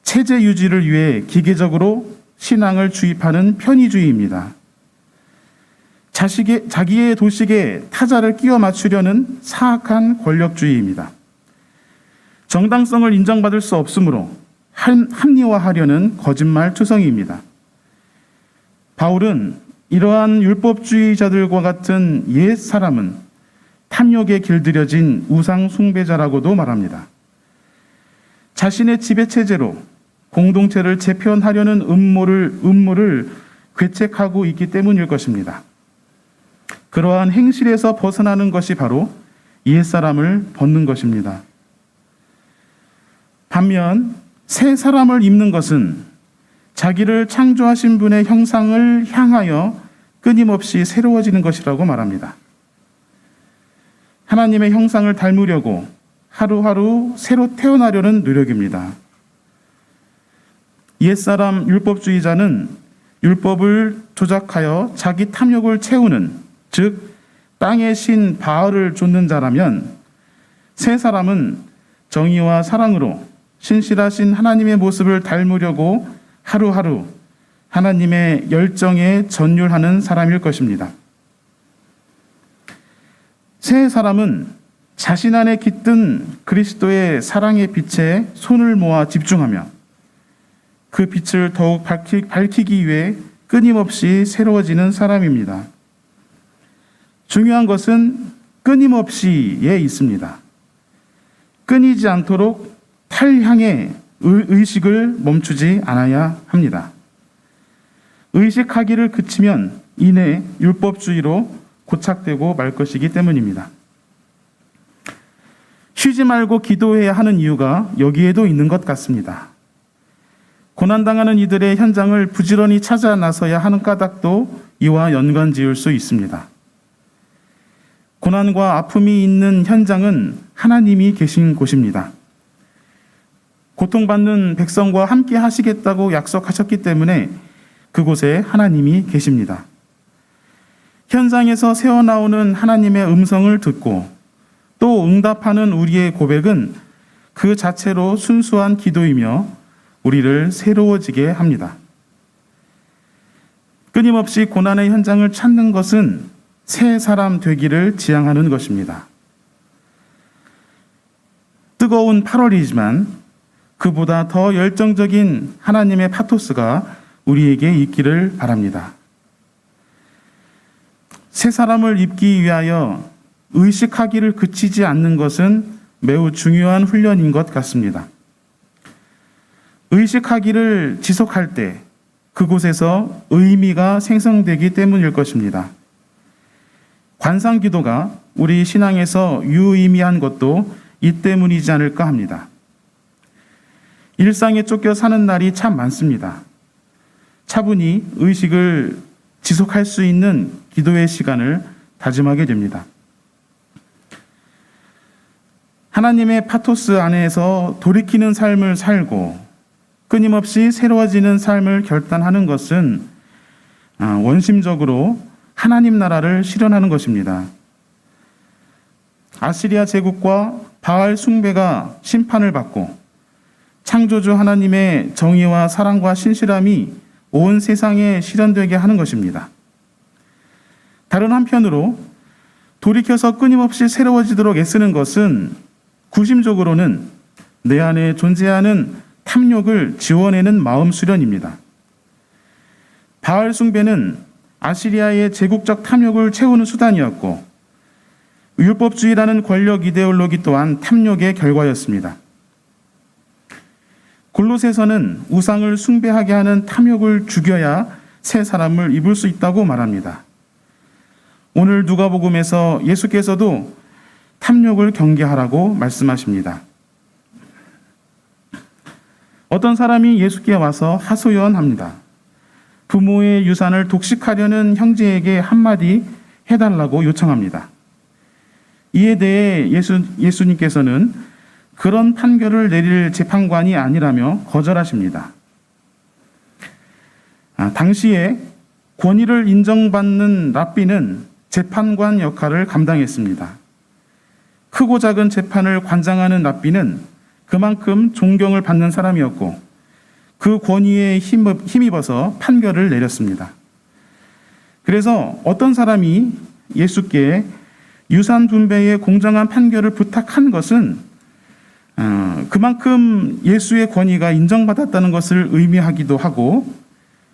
체제 유지를 위해 기계적으로 신앙을 주입하는 편의주의입니다. 자기의 도식에 타자를 끼워 맞추려는 사악한 권력주의입니다. 정당성을 인정받을 수 없으므로 합리화하려는 거짓말 투성이입니다. 바울은 이러한 율법주의자들과 같은 옛 사람은 탐욕에 길들여진 우상 숭배자라고도 말합니다. 자신의 지배체제로 공동체를 재편하려는 음모를 괴책하고 있기 때문일 것입니다. 그러한 행실에서 벗어나는 것이 바로 옛사람을 벗는 것입니다. 반면 새 사람을 입는 것은 자기를 창조하신 분의 형상을 향하여 끊임없이 새로워지는 것이라고 말합니다. 하나님의 형상을 닮으려고 하루하루 새로 태어나려는 노력입니다. 옛사람 율법주의자는 율법을 조작하여 자기 탐욕을 채우는, 즉 땅의 신 바알을 좇는 자라면, 새 사람은 정의와 사랑으로 신실하신 하나님의 모습을 닮으려고 하루하루 하나님의 열정에 전율하는 사람일 것입니다. 새 사람은 자신 안에 깃든 그리스도의 사랑의 빛에 손을 모아 집중하며 그 빛을 더욱 밝히기 위해 끊임없이 새로워지는 사람입니다. 중요한 것은 끊임없이에 있습니다. 끊이지 않도록 탈향의 의식을 멈추지 않아야 합니다. 의식하기를 그치면 이내 율법주의로 고착되고 말 것이기 때문입니다. 쉬지 말고 기도해야 하는 이유가 여기에도 있는 것 같습니다. 고난당하는 이들의 현장을 부지런히 찾아 나서야 하는 까닭도 이와 연관 지을 수 있습니다. 고난과 아픔이 있는 현장은 하나님이 계신 곳입니다. 고통받는 백성과 함께 하시겠다고 약속하셨기 때문에 그곳에 하나님이 계십니다. 현장에서 새어나오는 하나님의 음성을 듣고 또 응답하는 우리의 고백은 그 자체로 순수한 기도이며 우리를 새로워지게 합니다. 끊임없이 고난의 현장을 찾는 것은 새 사람 되기를 지향하는 것입니다. 뜨거운 8월이지만 그보다 더 열정적인 하나님의 파토스가 우리에게 있기를 바랍니다. 새 사람을 입기 위하여 의식하기를 그치지 않는 것은 매우 중요한 훈련인 것 같습니다. 의식하기를 지속할 때 그곳에서 의미가 생성되기 때문일 것입니다. 관상 기도가 우리 신앙에서 유의미한 것도 이 때문이지 않을까 합니다. 일상에 쫓겨 사는 날이 참 많습니다. 차분히 의식을 지속할 수 있는 기도의 시간을 다짐하게 됩니다. 하나님의 파토스 안에서 돌이키는 삶을 살고 끊임없이 새로워지는 삶을 결단하는 것은 원심적으로 하나님 나라를 실현하는 것입니다. 아시리아 제국과 바알 숭배가 심판을 받고 창조주 하나님의 정의와 사랑과 신실함이 온 세상에 실현되게 하는 것입니다. 다른 한편으로 돌이켜서 끊임없이 새로워지도록 애쓰는 것은 구심적으로는 내 안에 존재하는 탐욕을 지워내는 마음 수련입니다. 바알 숭배는 아시리아의 제국적 탐욕을 채우는 수단이었고 율법주의라는 권력 이데올로기 또한 탐욕의 결과였습니다. 골로새서는 우상을 숭배하게 하는 탐욕을 죽여야 새 사람을 입을 수 있다고 말합니다. 오늘 누가복음에서 예수께서도 탐욕을 경계하라고 말씀하십니다. 어떤 사람이 예수께 와서 하소연합니다. 부모의 유산을 독식하려는 형제에게 한마디 해달라고 요청합니다. 이에 대해 예수님께서는 그런 판결을 내릴 재판관이 아니라며 거절하십니다. 당시에 권위를 인정받는 랍비는 재판관 역할을 감당했습니다. 크고 작은 재판을 관장하는 랍비는 그만큼 존경을 받는 사람이었고 그 권위에 힘입어서 판결을 내렸습니다. 그래서 어떤 사람이 예수께 유산 분배의 공정한 판결을 부탁한 것은 그만큼 예수의 권위가 인정받았다는 것을 의미하기도 하고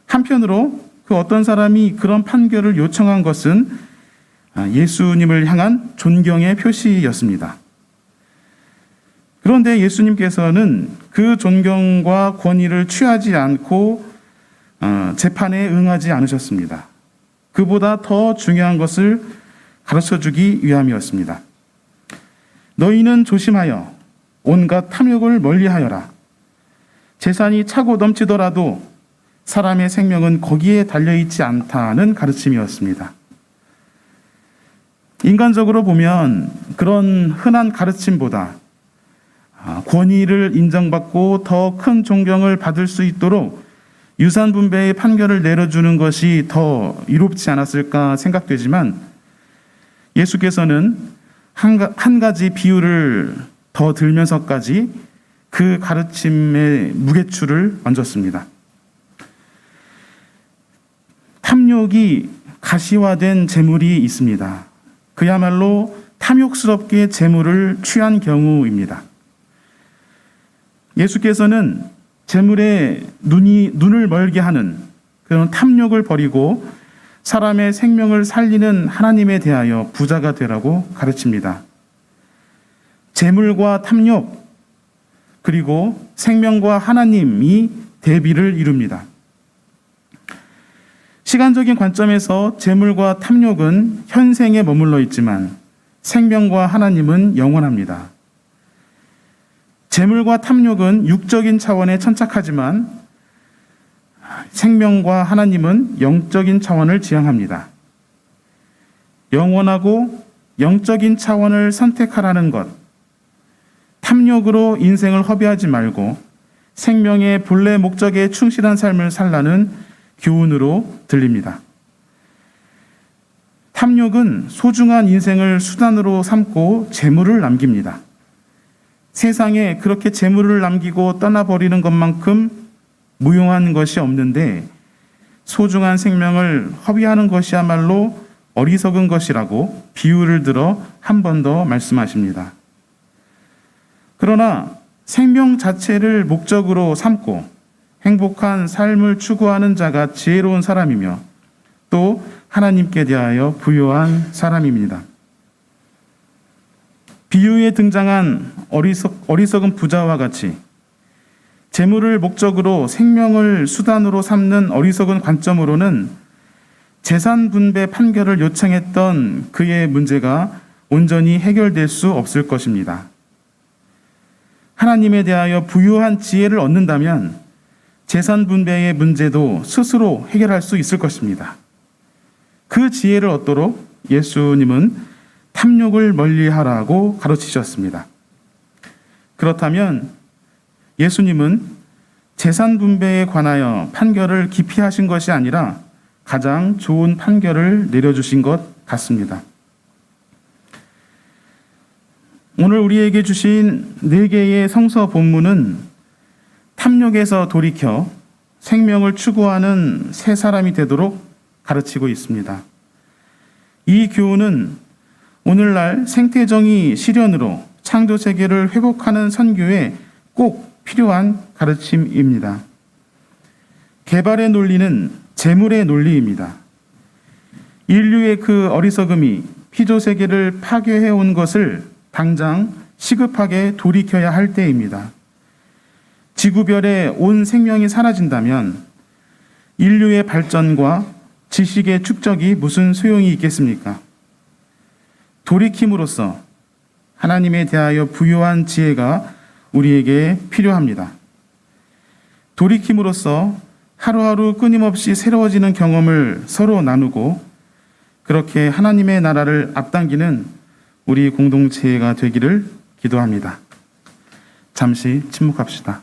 한편으로 그 어떤 사람이 그런 판결을 요청한 것은 예수님을 향한 존경의 표시였습니다. 그런데 예수님께서는 그 존경과 권위를 취하지 않고 재판에 응하지 않으셨습니다. 그보다 더 중요한 것을 가르쳐주기 위함이었습니다. 너희는 조심하여 온갖 탐욕을 멀리하여라. 재산이 차고 넘치더라도 사람의 생명은 거기에 달려있지 않다는 가르침이었습니다. 인간적으로 보면 그런 흔한 가르침보다 권위를 인정받고 더 큰 존경을 받을 수 있도록 유산 분배의 판결을 내려주는 것이 더 이롭지 않았을까 생각되지만 예수께서는 한 가지 비유를 더 들면서까지 그 가르침의 무게추를 얹었습니다. 탐욕이 가시화된 재물이 있습니다. 그야말로 탐욕스럽게 재물을 취한 경우입니다. 예수께서는 재물에 눈을 멀게 하는 그런 탐욕을 버리고 사람의 생명을 살리는 하나님에 대하여 부자가 되라고 가르칩니다. 재물과 탐욕 그리고 생명과 하나님이 대비를 이룹니다. 시간적인 관점에서 재물과 탐욕은 현생에 머물러 있지만 생명과 하나님은 영원합니다. 재물과 탐욕은 육적인 차원에 천착하지만 생명과 하나님은 영적인 차원을 지향합니다. 영원하고 영적인 차원을 선택하라는 것, 탐욕으로 인생을 허비하지 말고 생명의 본래 목적에 충실한 삶을 살라는 교훈으로 들립니다. 탐욕은 소중한 인생을 수단으로 삼고 재물을 남깁니다. 세상에 그렇게 재물을 남기고 떠나버리는 것만큼 무용한 것이 없는데 소중한 생명을 허비하는 것이야말로 어리석은 것이라고 비유를 들어 한 번 더 말씀하십니다. 그러나 생명 자체를 목적으로 삼고 행복한 삶을 추구하는 자가 지혜로운 사람이며 또 하나님께 대하여 부요한 사람입니다. 비유에 등장한 어리석은 부자와 같이 재물을 목적으로 생명을 수단으로 삼는 어리석은 관점으로는 재산 분배 판결을 요청했던 그의 문제가 온전히 해결될 수 없을 것입니다. 하나님에 대하여 부유한 지혜를 얻는다면 재산 분배의 문제도 스스로 해결할 수 있을 것입니다. 그 지혜를 얻도록 예수님은 탐욕을 멀리하라고 가르치셨습니다. 그렇다면 예수님은 재산 분배에 관하여 판결을 깊이 하신 것이 아니라 가장 좋은 판결을 내려주신 것 같습니다. 오늘 우리에게 주신 4개의 성서 본문은 탐욕에서 돌이켜 생명을 추구하는 새 사람이 되도록 가르치고 있습니다. 이 교훈은 오늘날 생태정의 실현으로 창조 세계를 회복하는 선교에 꼭 필요한 가르침입니다. 개발의 논리는 재물의 논리입니다. 인류의 그 어리석음이 피조 세계를 파괴해 온 것을 당장 시급하게 돌이켜야 할 때입니다. 지구별의 온 생명이 사라진다면 인류의 발전과 지식의 축적이 무슨 소용이 있겠습니까? 돌이킴으로써 하나님에 대하여 부요한 지혜가 우리에게 필요합니다. 돌이킴으로써 하루하루 끊임없이 새로워지는 경험을 서로 나누고 그렇게 하나님의 나라를 앞당기는 우리 공동체가 되기를 기도합니다. 잠시 침묵합시다.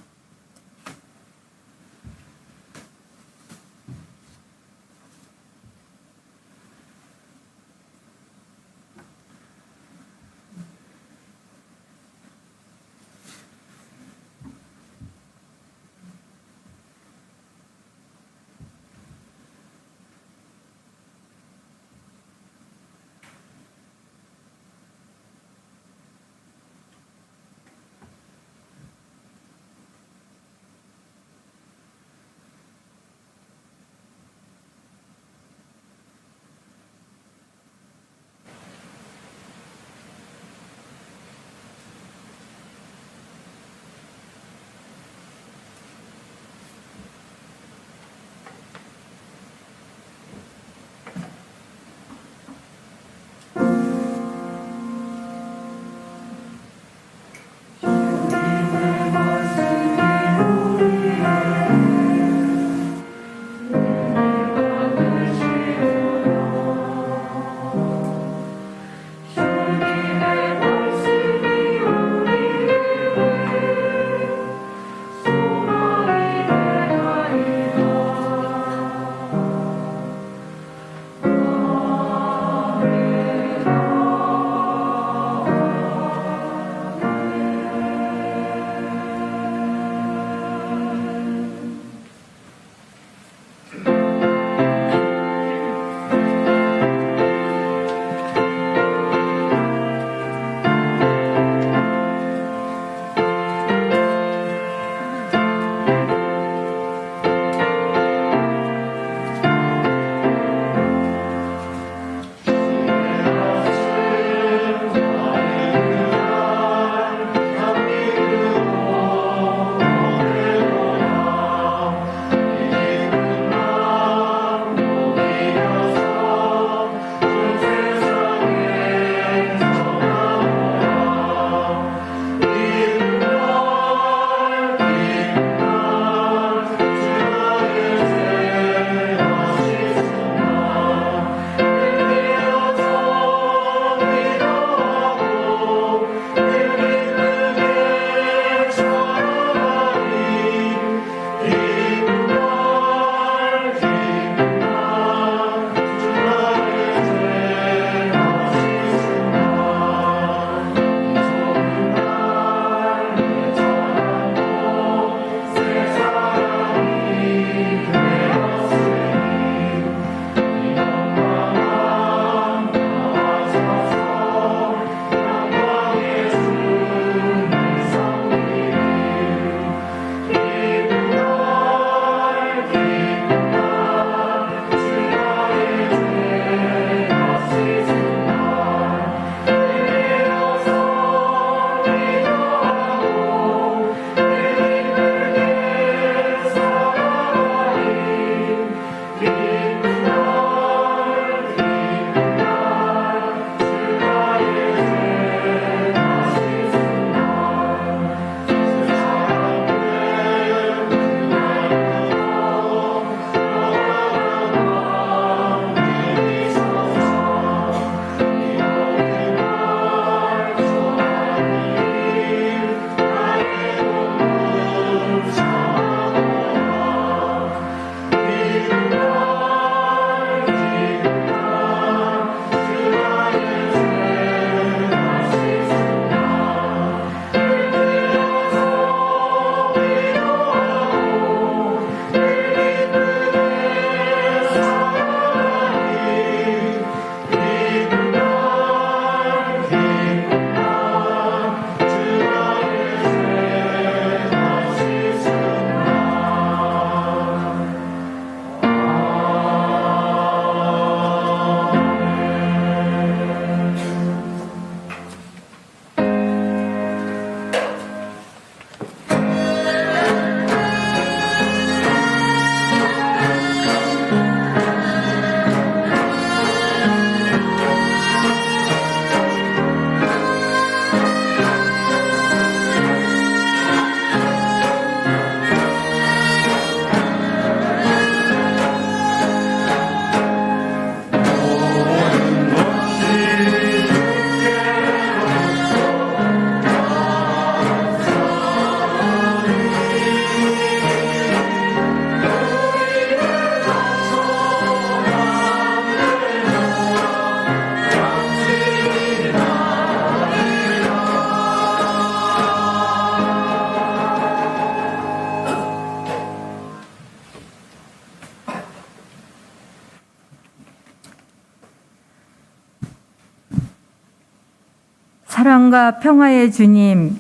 사랑과 평화의 주님,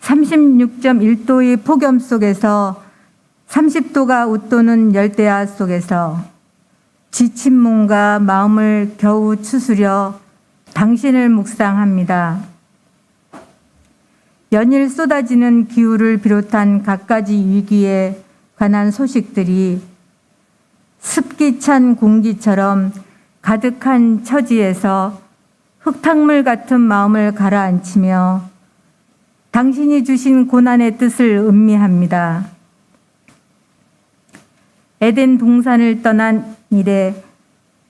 36.1도의 폭염 속에서 30도가 웃도는 열대야 속에서 지친 몸과 마음을 겨우 추스려 당신을 묵상합니다. 연일 쏟아지는 기후를 비롯한 갖가지 위기에 관한 소식들이 습기 찬 공기처럼 가득한 처지에서 흙탕물 같은 마음을 가라앉히며 당신이 주신 고난의 뜻을 음미합니다. 에덴 동산을 떠난 이래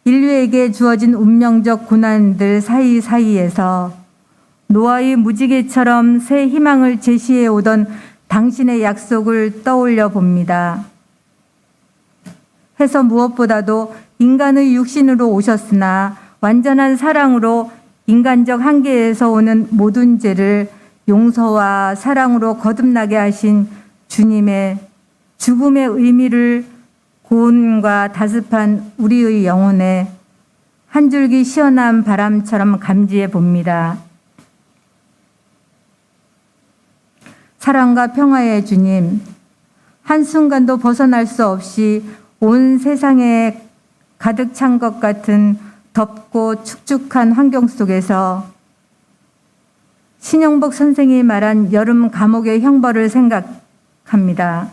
인류에게 주어진 운명적 고난들 사이사이에서 노아의 무지개처럼 새 희망을 제시해 오던 당신의 약속을 떠올려 봅니다. 해서 무엇보다도 인간의 육신으로 오셨으나 완전한 사랑으로 인간적 한계에서 오는 모든 죄를 용서와 사랑으로 거듭나게 하신 주님의 죽음의 의미를 고온과 다습한 우리의 영혼에 한 줄기 시원한 바람처럼 감지해 봅니다. 사랑과 평화의 주님, 한순간도 벗어날 수 없이 온 세상에 가득 찬 것 같은 덥고 축축한 환경 속에서 신영복 선생이 말한 여름 감옥의 형벌을 생각합니다.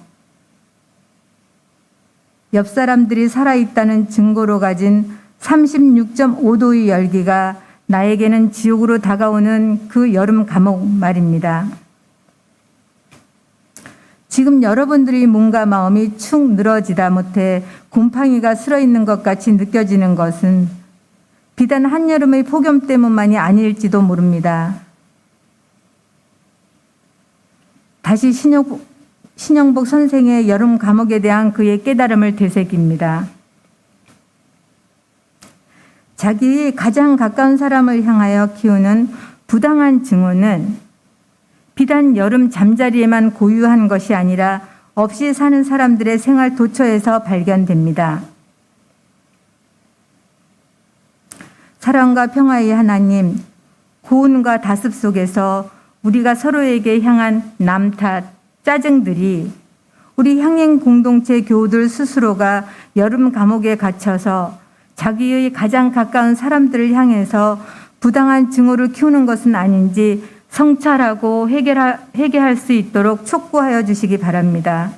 옆 사람들이 살아있다는 증거로 가진 36.5도의 열기가 나에게는 지옥으로 다가오는 그 여름 감옥 말입니다. 지금 여러분들의 몸과 마음이 축 늘어지다 못해 곰팡이가 슬어있는 것 같이 느껴지는 것은 비단 한여름의 폭염 때문만이 아닐지도 모릅니다. 다시 신영복 선생의 여름 감옥에 대한 그의 깨달음을 되새깁니다. 자기의 가장 가까운 사람을 향하여 키우는 부당한 증오는 비단 여름 잠자리에만 고유한 것이 아니라 없이 사는 사람들의 생활 도처에서 발견됩니다. 사랑과 평화의 하나님, 고온과 다습 속에서 우리가 서로에게 향한 남탓, 짜증들이 우리 향행 공동체 교우들 스스로가 여름 감옥에 갇혀서 자기의 가장 가까운 사람들을 향해서 부당한 증오를 키우는 것은 아닌지 성찰하고 회개할 수 있도록 촉구하여 주시기 바랍니다.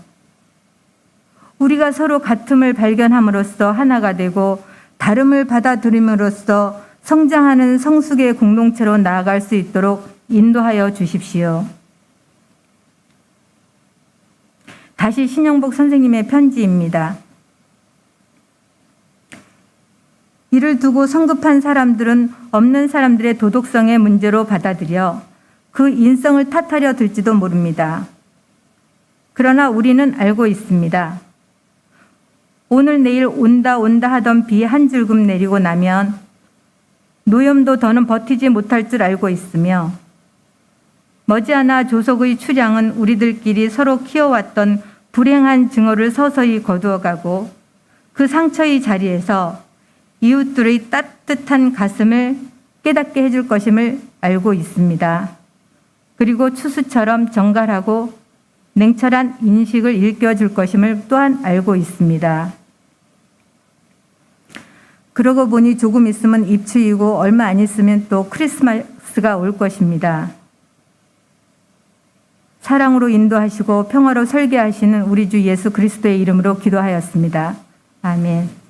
우리가 서로 같음을 발견함으로써 하나가 되고 다름을 받아들임으로써 성장하는 성숙의 공동체로 나아갈 수 있도록 인도하여 주십시오. 다시 신영복 선생님의 편지입니다. 이를 두고 성급한 사람들은 없는 사람들의 도덕성의 문제로 받아들여 그 인성을 탓하려 들지도 모릅니다. 그러나 우리는 알고 있습니다. 오늘 내일 온다 하던 비 한 줄금 내리고 나면 노염도 더는 버티지 못할 줄 알고 있으며 머지않아 조속의 출향은 우리들끼리 서로 키워왔던 불행한 증오를 서서히 거두어가고 그 상처의 자리에서 이웃들의 따뜻한 가슴을 깨닫게 해줄 것임을 알고 있습니다. 그리고 추수처럼 정갈하고 냉철한 인식을 일깨워줄 것임을 또한 알고 있습니다. 그러고 보니 조금 있으면 입추이고 얼마 안 있으면 또 크리스마스가 올 것입니다. 사랑으로 인도하시고 평화로 설계하시는 우리 주 예수 그리스도의 이름으로 기도하였습니다. 아멘.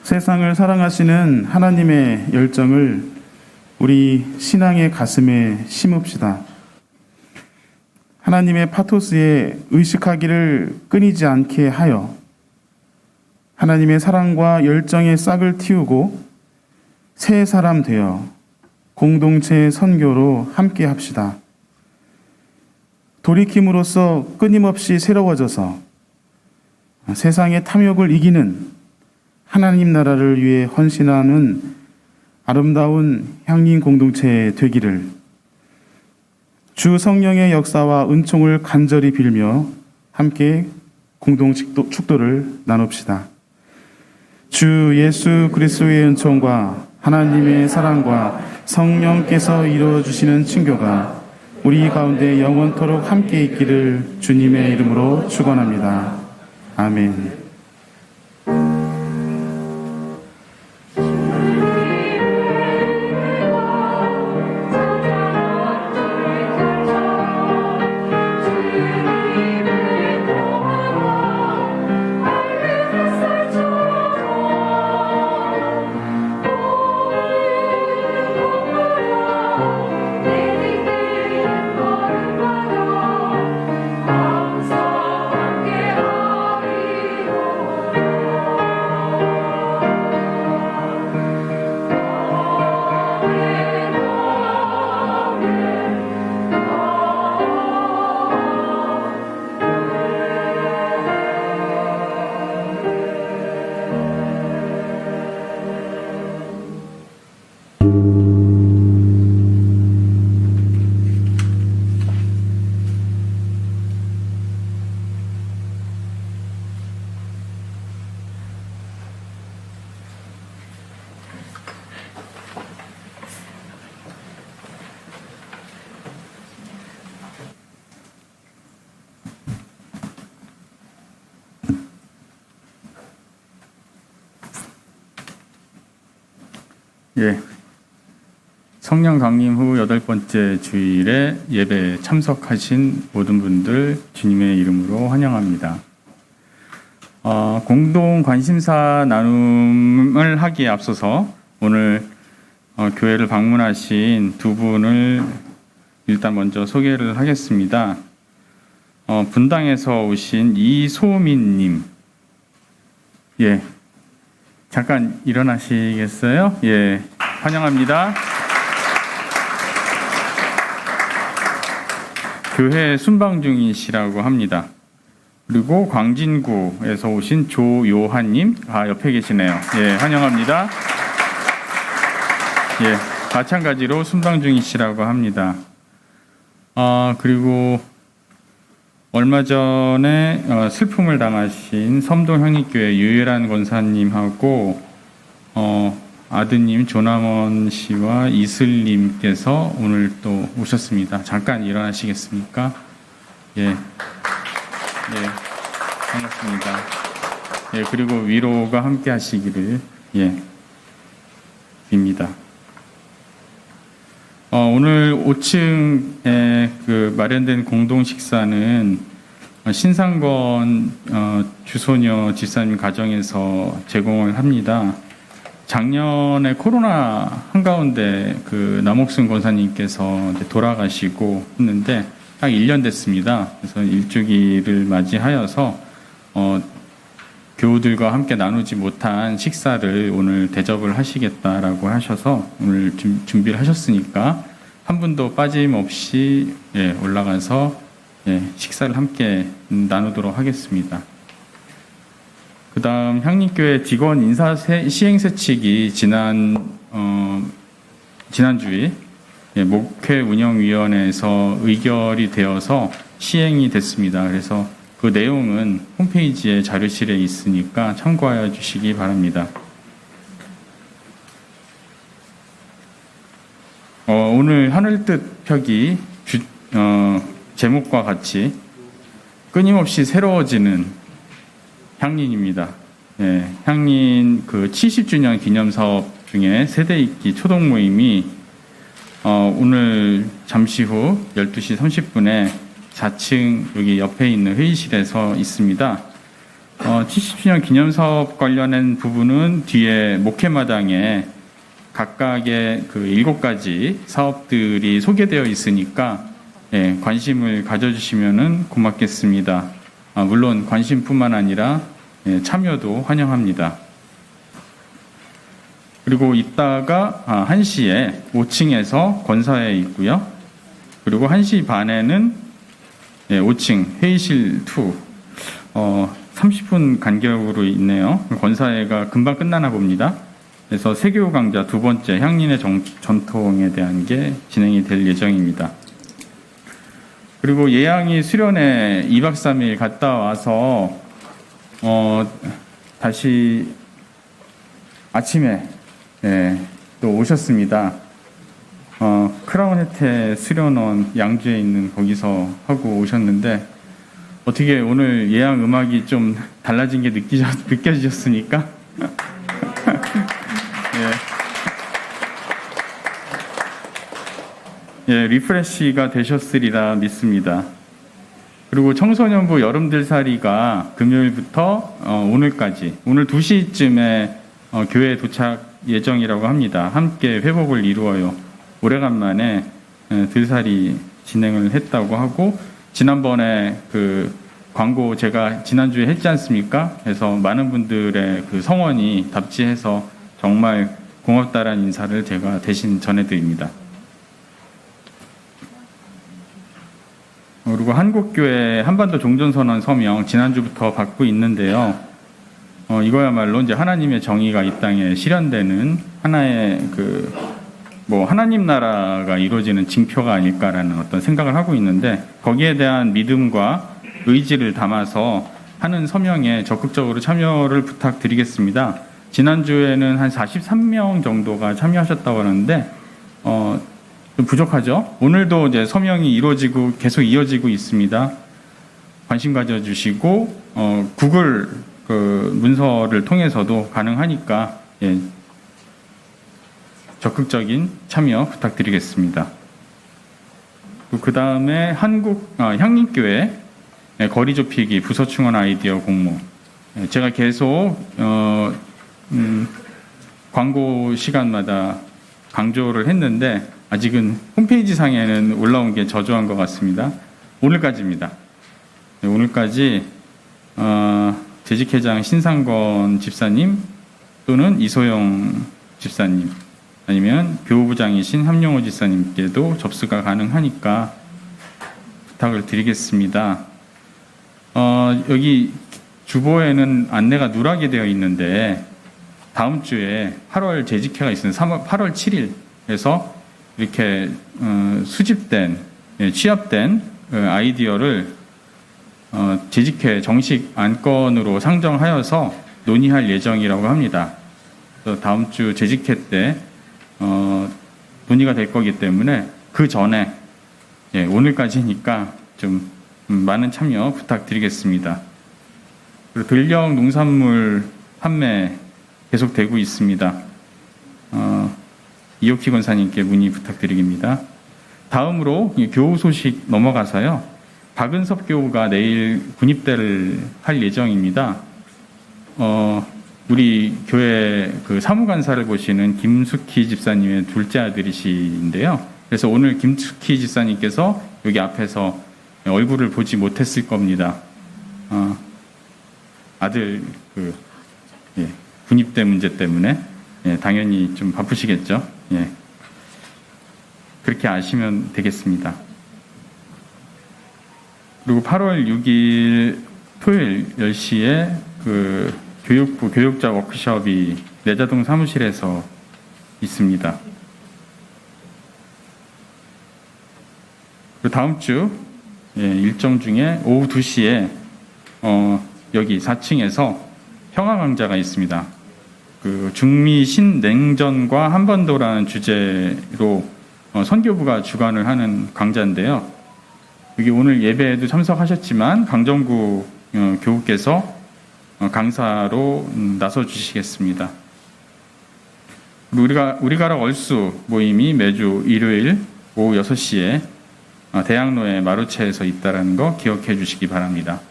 세상을 사랑하시는 하나님의 열정을 우리 신앙의 가슴에 심읍시다. 하나님의 파토스에 의식하기를 끊이지 않게 하여 하나님의 사랑과 열정의 싹을 틔우고 새 사람 되어 공동체의 선교로 함께 합시다. 돌이킴으로써 끊임없이 새로워져서 세상의 탐욕을 이기는 하나님 나라를 위해 헌신하는 아름다운 향린 공동체 되기를 주 성령의 역사와 은총을 간절히 빌며 함께 공동 축도를 나눕시다. 주 예수 그리스도의 은총과 하나님의 사랑과 성령께서 이루어주시는 친교가 우리 가운데 영원토록 함께 있기를 주님의 이름으로 축원합니다. 아멘. 예, 성령 강림 후 8번째 주일에 예배에 참석하신 모든 분들 주님의 이름으로 환영합니다. 공동 관심사 나눔을 하기에 앞서서 오늘 교회를 방문하신 두 분을 일단 먼저 소개를 하겠습니다. 분당에서 오신 이소민님, 예, 잠깐 일어나시겠어요? 예, 환영합니다. 교회 순방 중이시라고 합니다. 그리고 광진구에서 오신 조요한님, 옆에 계시네요. 예, 환영합니다. 예, 마찬가지로 순방 중이시라고 합니다. 그리고 얼마 전에 슬픔을 당하신 섬동향립교회 유일한 권사님하고 아드님 조남원 씨와 이슬님께서 오늘 또 오셨습니다. 잠깐 일어나시겠습니까? 예, 반갑습니다. 예, 그리고 위로가 함께 하시기를 빕니다. 오늘 5층에 마련된 공동 식사는 신상건 주소녀 집사님 가정에서 제공을 합니다. 작년에 코로나 한가운데 남옥순 권사님께서 돌아가시고 했는데 딱 1년 됐습니다. 그래서 일주기를 맞이하여서 교우들과 함께 나누지 못한 식사를 오늘 대접을 하시겠다라고 하셔서 오늘 준비를 하셨으니까 한 분도 빠짐없이 올라가서 식사를 함께 나누도록 하겠습니다. 그 다음 향림교회 직원 인사 시행세칙이 지난주에 목회 운영위원회에서 의결이 되어서 시행이 됐습니다. 그래서 그 내용은 홈페이지에 자료실에 있으니까 참고하여 주시기 바랍니다. 오늘 하늘뜻 표기 제목과 같이 끊임없이 새로워지는 향린입니다. 향린 70주년 기념사업 중에 세대잇기 초동 모임이 오늘 잠시 후 12시 30분에 4층 여기 옆에 있는 회의실에서 있습니다. 70주년 기념사업 관련된 부분은 뒤에 목회마당에 각각의 그 7가지 사업들이 소개되어 있으니까 예, 관심을 가져주시면 고맙겠습니다. 물론 관심뿐만 아니라 예, 참여도 환영합니다. 그리고 이따가 1시에 5층에서 권사에 있고요. 그리고 1시 반에는 5층 회의실 2 30분 간격으로 있네요. 권사회가 금방 끝나나 봅니다. 그래서 세교 강좌 2번째 향린의 전통에 대한 게 진행이 될 예정입니다. 그리고 예양이 수련회 2박 3일 갔다 와서 다시 아침에 또 오셨습니다. 크라운 혜태 수련원 양주에 있는 거기서 하고 오셨는데 어떻게 오늘 예양 음악이 좀 달라진 게 느껴지셨습니까? 예, 리프레시가 되셨으리라 믿습니다. 그리고 청소년부 여름들살이가 금요일부터 오늘까지 오늘 2시쯤에 교회에 도착 예정이라고 합니다. 함께 회복을 이루어요. 오래간만에 들살이 진행을 했다고 하고 지난번에 그 광고 제가 지난주에 했지 않습니까? 그래서 많은 분들의 그 성원이 답지해서 정말 고맙다라는 인사를 제가 대신 전해드립니다. 그리고 한국교회 한반도 종전선언 서명 지난주부터 받고 있는데요. 이거야말로 이제 하나님의 정의가 이 땅에 실현되는 하나의 하나님 나라가 이루어지는 징표가 아닐까라는 어떤 생각을 하고 있는데 거기에 대한 믿음과 의지를 담아서 하는 서명에 적극적으로 참여를 부탁드리겠습니다. 지난주에는 한 43명 정도가 참여하셨다고 하는데 좀 부족하죠? 오늘도 이제 서명이 이루어지고 계속 이어지고 있습니다. 관심 가져주시고 구글 문서를 통해서도 가능하니까 적극적인 참여 부탁드리겠습니다. 그 다음에 향림교회 거리 좁히기 부서 충원 아이디어 공모. 제가 계속 광고 시간마다 강조를 했는데 아직은 홈페이지 상에는 올라온 게 저조한 것 같습니다. 오늘까지입니다. 오늘까지 재직회장 신상건 집사님 또는 이소영 집사님 아니면 교우부장이신 함용호 집사님께도 접수가 가능하니까 부탁을 드리겠습니다. 여기 주보에는 안내가 누락이 되어 있는데 다음 주에 8월 재직회가 있습니다. 8월 7일에서 이렇게 수집된 취합된 아이디어를 재직회 정식 안건으로 상정하여서 논의할 예정이라고 합니다. 그래서 다음 주 재직회 때 논의가 될 거기 때문에 그 전에 오늘까지니까 좀 많은 참여 부탁드리겠습니다. 그리고 들녘 농산물 판매 계속되고 있습니다. 이옥희 권사님께 문의 부탁드립니다. 다음으로 교우 소식 넘어가서요. 박은섭 교우가 내일 군입대를 할 예정입니다. 우리 교회 그 사무관사를 보시는 김숙희 집사님의 둘째 아들이신데요. 그래서 오늘 김숙희 집사님께서 여기 앞에서 얼굴을 보지 못했을 겁니다. 아들 군입대 문제 때문에 당연히 좀 바쁘시겠죠. 그렇게 아시면 되겠습니다. 그리고 8월 6일 토요일 10시에 그 교육부 교육자 워크숍이 내자동 사무실에서 있습니다. 그리고 다음 주 일정 중에 오후 2시에 여기 4층에서 평화 강좌가 있습니다. 그 중미 신냉전과 한반도라는 주제로 선교부가 주관을 하는 강좌인데요. 여기 오늘 예배에도 참석하셨지만 강정구 교우께서 강사로 나서 주시겠습니다. 우리가락 얼수 모임이 매주 일요일 오후 6시에 대학로의 마루체에서 있다는 거 기억해 주시기 바랍니다.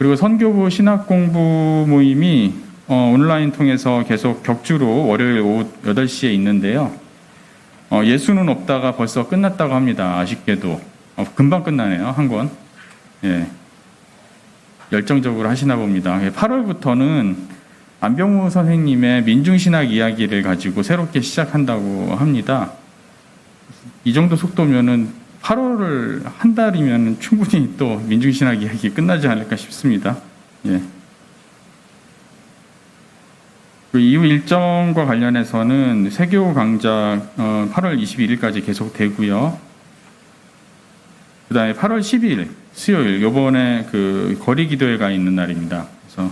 그리고 선교부 신학공부 모임이 온라인 통해서 계속 격주로 월요일 오후 8시에 있는데요. 예수는 없다가 벌써 끝났다고 합니다. 아쉽게도. 금방 끝나네요. 한 권. 예. 열정적으로 하시나 봅니다. 8월부터는 안병우 선생님의 민중신학 이야기를 가지고 새롭게 시작한다고 합니다. 이 정도 속도면은 8월을 한 달이면 충분히 또 민중신학 이야기 끝나지 않을까 싶습니다. 예. 그 이후 일정과 관련해서는 세교 강좌 8월 21일까지 계속되고요. 그 다음에 8월 10일 수요일 요번에 그 거리 기도회가 있는 날입니다. 그래서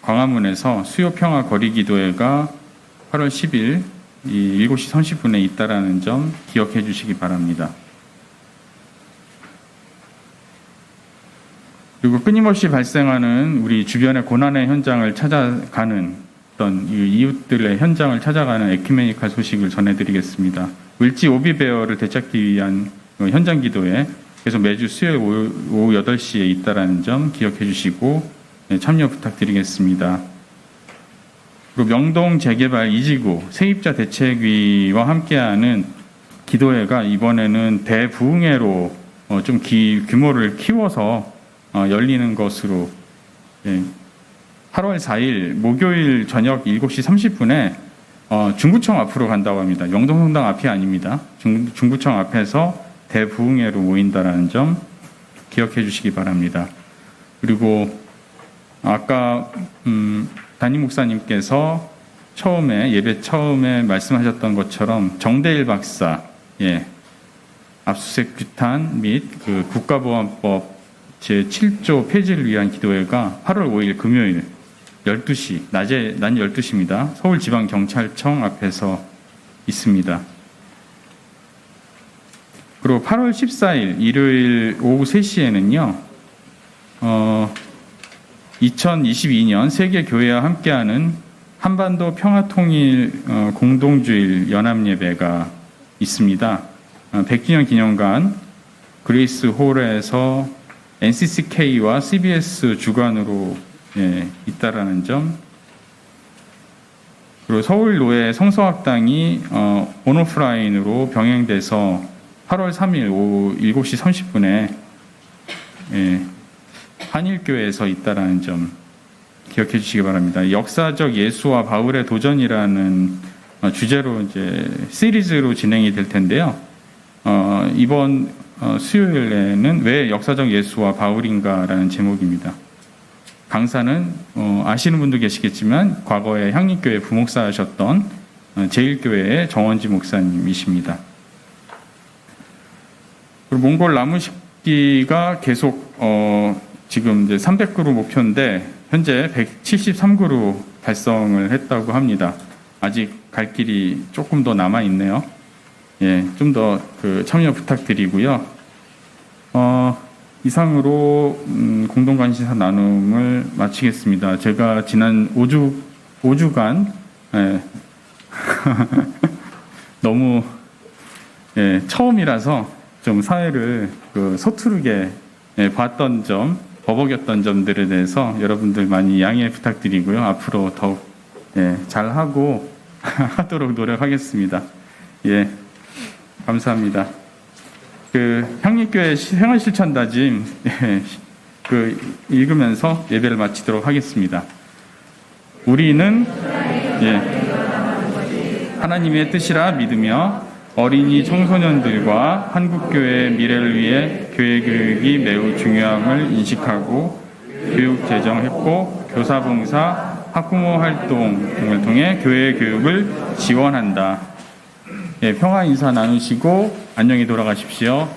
광화문에서 수요 평화 거리 기도회가 8월 10일 7시 30분에 있다라는 점 기억해 주시기 바랍니다. 그리고 끊임없이 발생하는 우리 주변의 고난의 현장을 찾아가는 어떤 이웃들의 현장을 찾아가는 에큐메니칼 소식을 전해드리겠습니다. 을지 오비베어를 되찾기 위한 현장 기도에 계속 매주 수요일 오후 8시에 있다라는 점 기억해 주시고 참여 부탁드리겠습니다. 그리고 명동 재개발 2지구 세입자 대책위와 함께하는 기도회가 이번에는 대부흥회로 좀 규모를 키워서 열리는 것으로 8월 4일 목요일 저녁 7시 30분에 중구청 앞으로 간다고 합니다. 명동성당 앞이 아닙니다. 중구청 앞에서 대부흥회로 모인다라는 점 기억해 주시기 바랍니다. 그리고 아까 담임 목사님께서 예배 처음에 말씀하셨던 것처럼 정대일 박사 압수수색 규탄 및 그 국가보안법 제7조 폐지를 위한 기도회가 8월 5일 금요일 12시 낮 12시입니다. 서울지방경찰청 앞에서 있습니다. 그리고 8월 14일 일요일 오후 3시에는요. 2022년 세계교회와 함께하는 한반도 평화통일 공동주일 연합예배가 있습니다. 100주년 기념관 그레이스 홀에서 NCCK와 CBS 주관으로 있다라는 점. 그리고 서울노예 성서학당이 온오프라인으로 병행돼서 8월 3일 오후 7시 30분에 한일교회에서 있다라는 점 기억해 주시기 바랍니다. 역사적 예수와 바울의 도전이라는 주제로 이제 시리즈로 진행이 될 텐데요. 이번 수요일에는 왜 역사적 예수와 바울인가라는 제목입니다. 강사는 아시는 분도 계시겠지만 과거에 향림교회 부목사하셨던 제1교회의 정원지 목사님이십니다. 그리고 몽골 나무식기가 계속 지금 이제 300그루 목표인데 현재 173그루 달성을 했다고 합니다. 아직 갈 길이 조금 더 남아 있네요. 좀 더 그 참여 부탁드리고요. 이상으로 공동관심사 나눔을 마치겠습니다. 제가 지난 5주간 너무 처음이라서 좀 사회를 서투르게 봤던 점, 버벅였던 점들에 대해서 여러분들 많이 양해 부탁드리고요. 앞으로 더욱 잘하고 하도록 노력하겠습니다. 감사합니다. 향림교회 생활실천다짐 읽으면서 예배를 마치도록 하겠습니다. 우리는 하나님의 뜻이라 믿으며 어린이 청소년들과 한국교회의 미래를 위해 교회 교육이 매우 중요함을 인식하고 교육 재정했고 교사봉사, 학부모 활동 등을 통해 교회 교육을 지원한다. 평화 인사 나누시고 안녕히 돌아가십시오.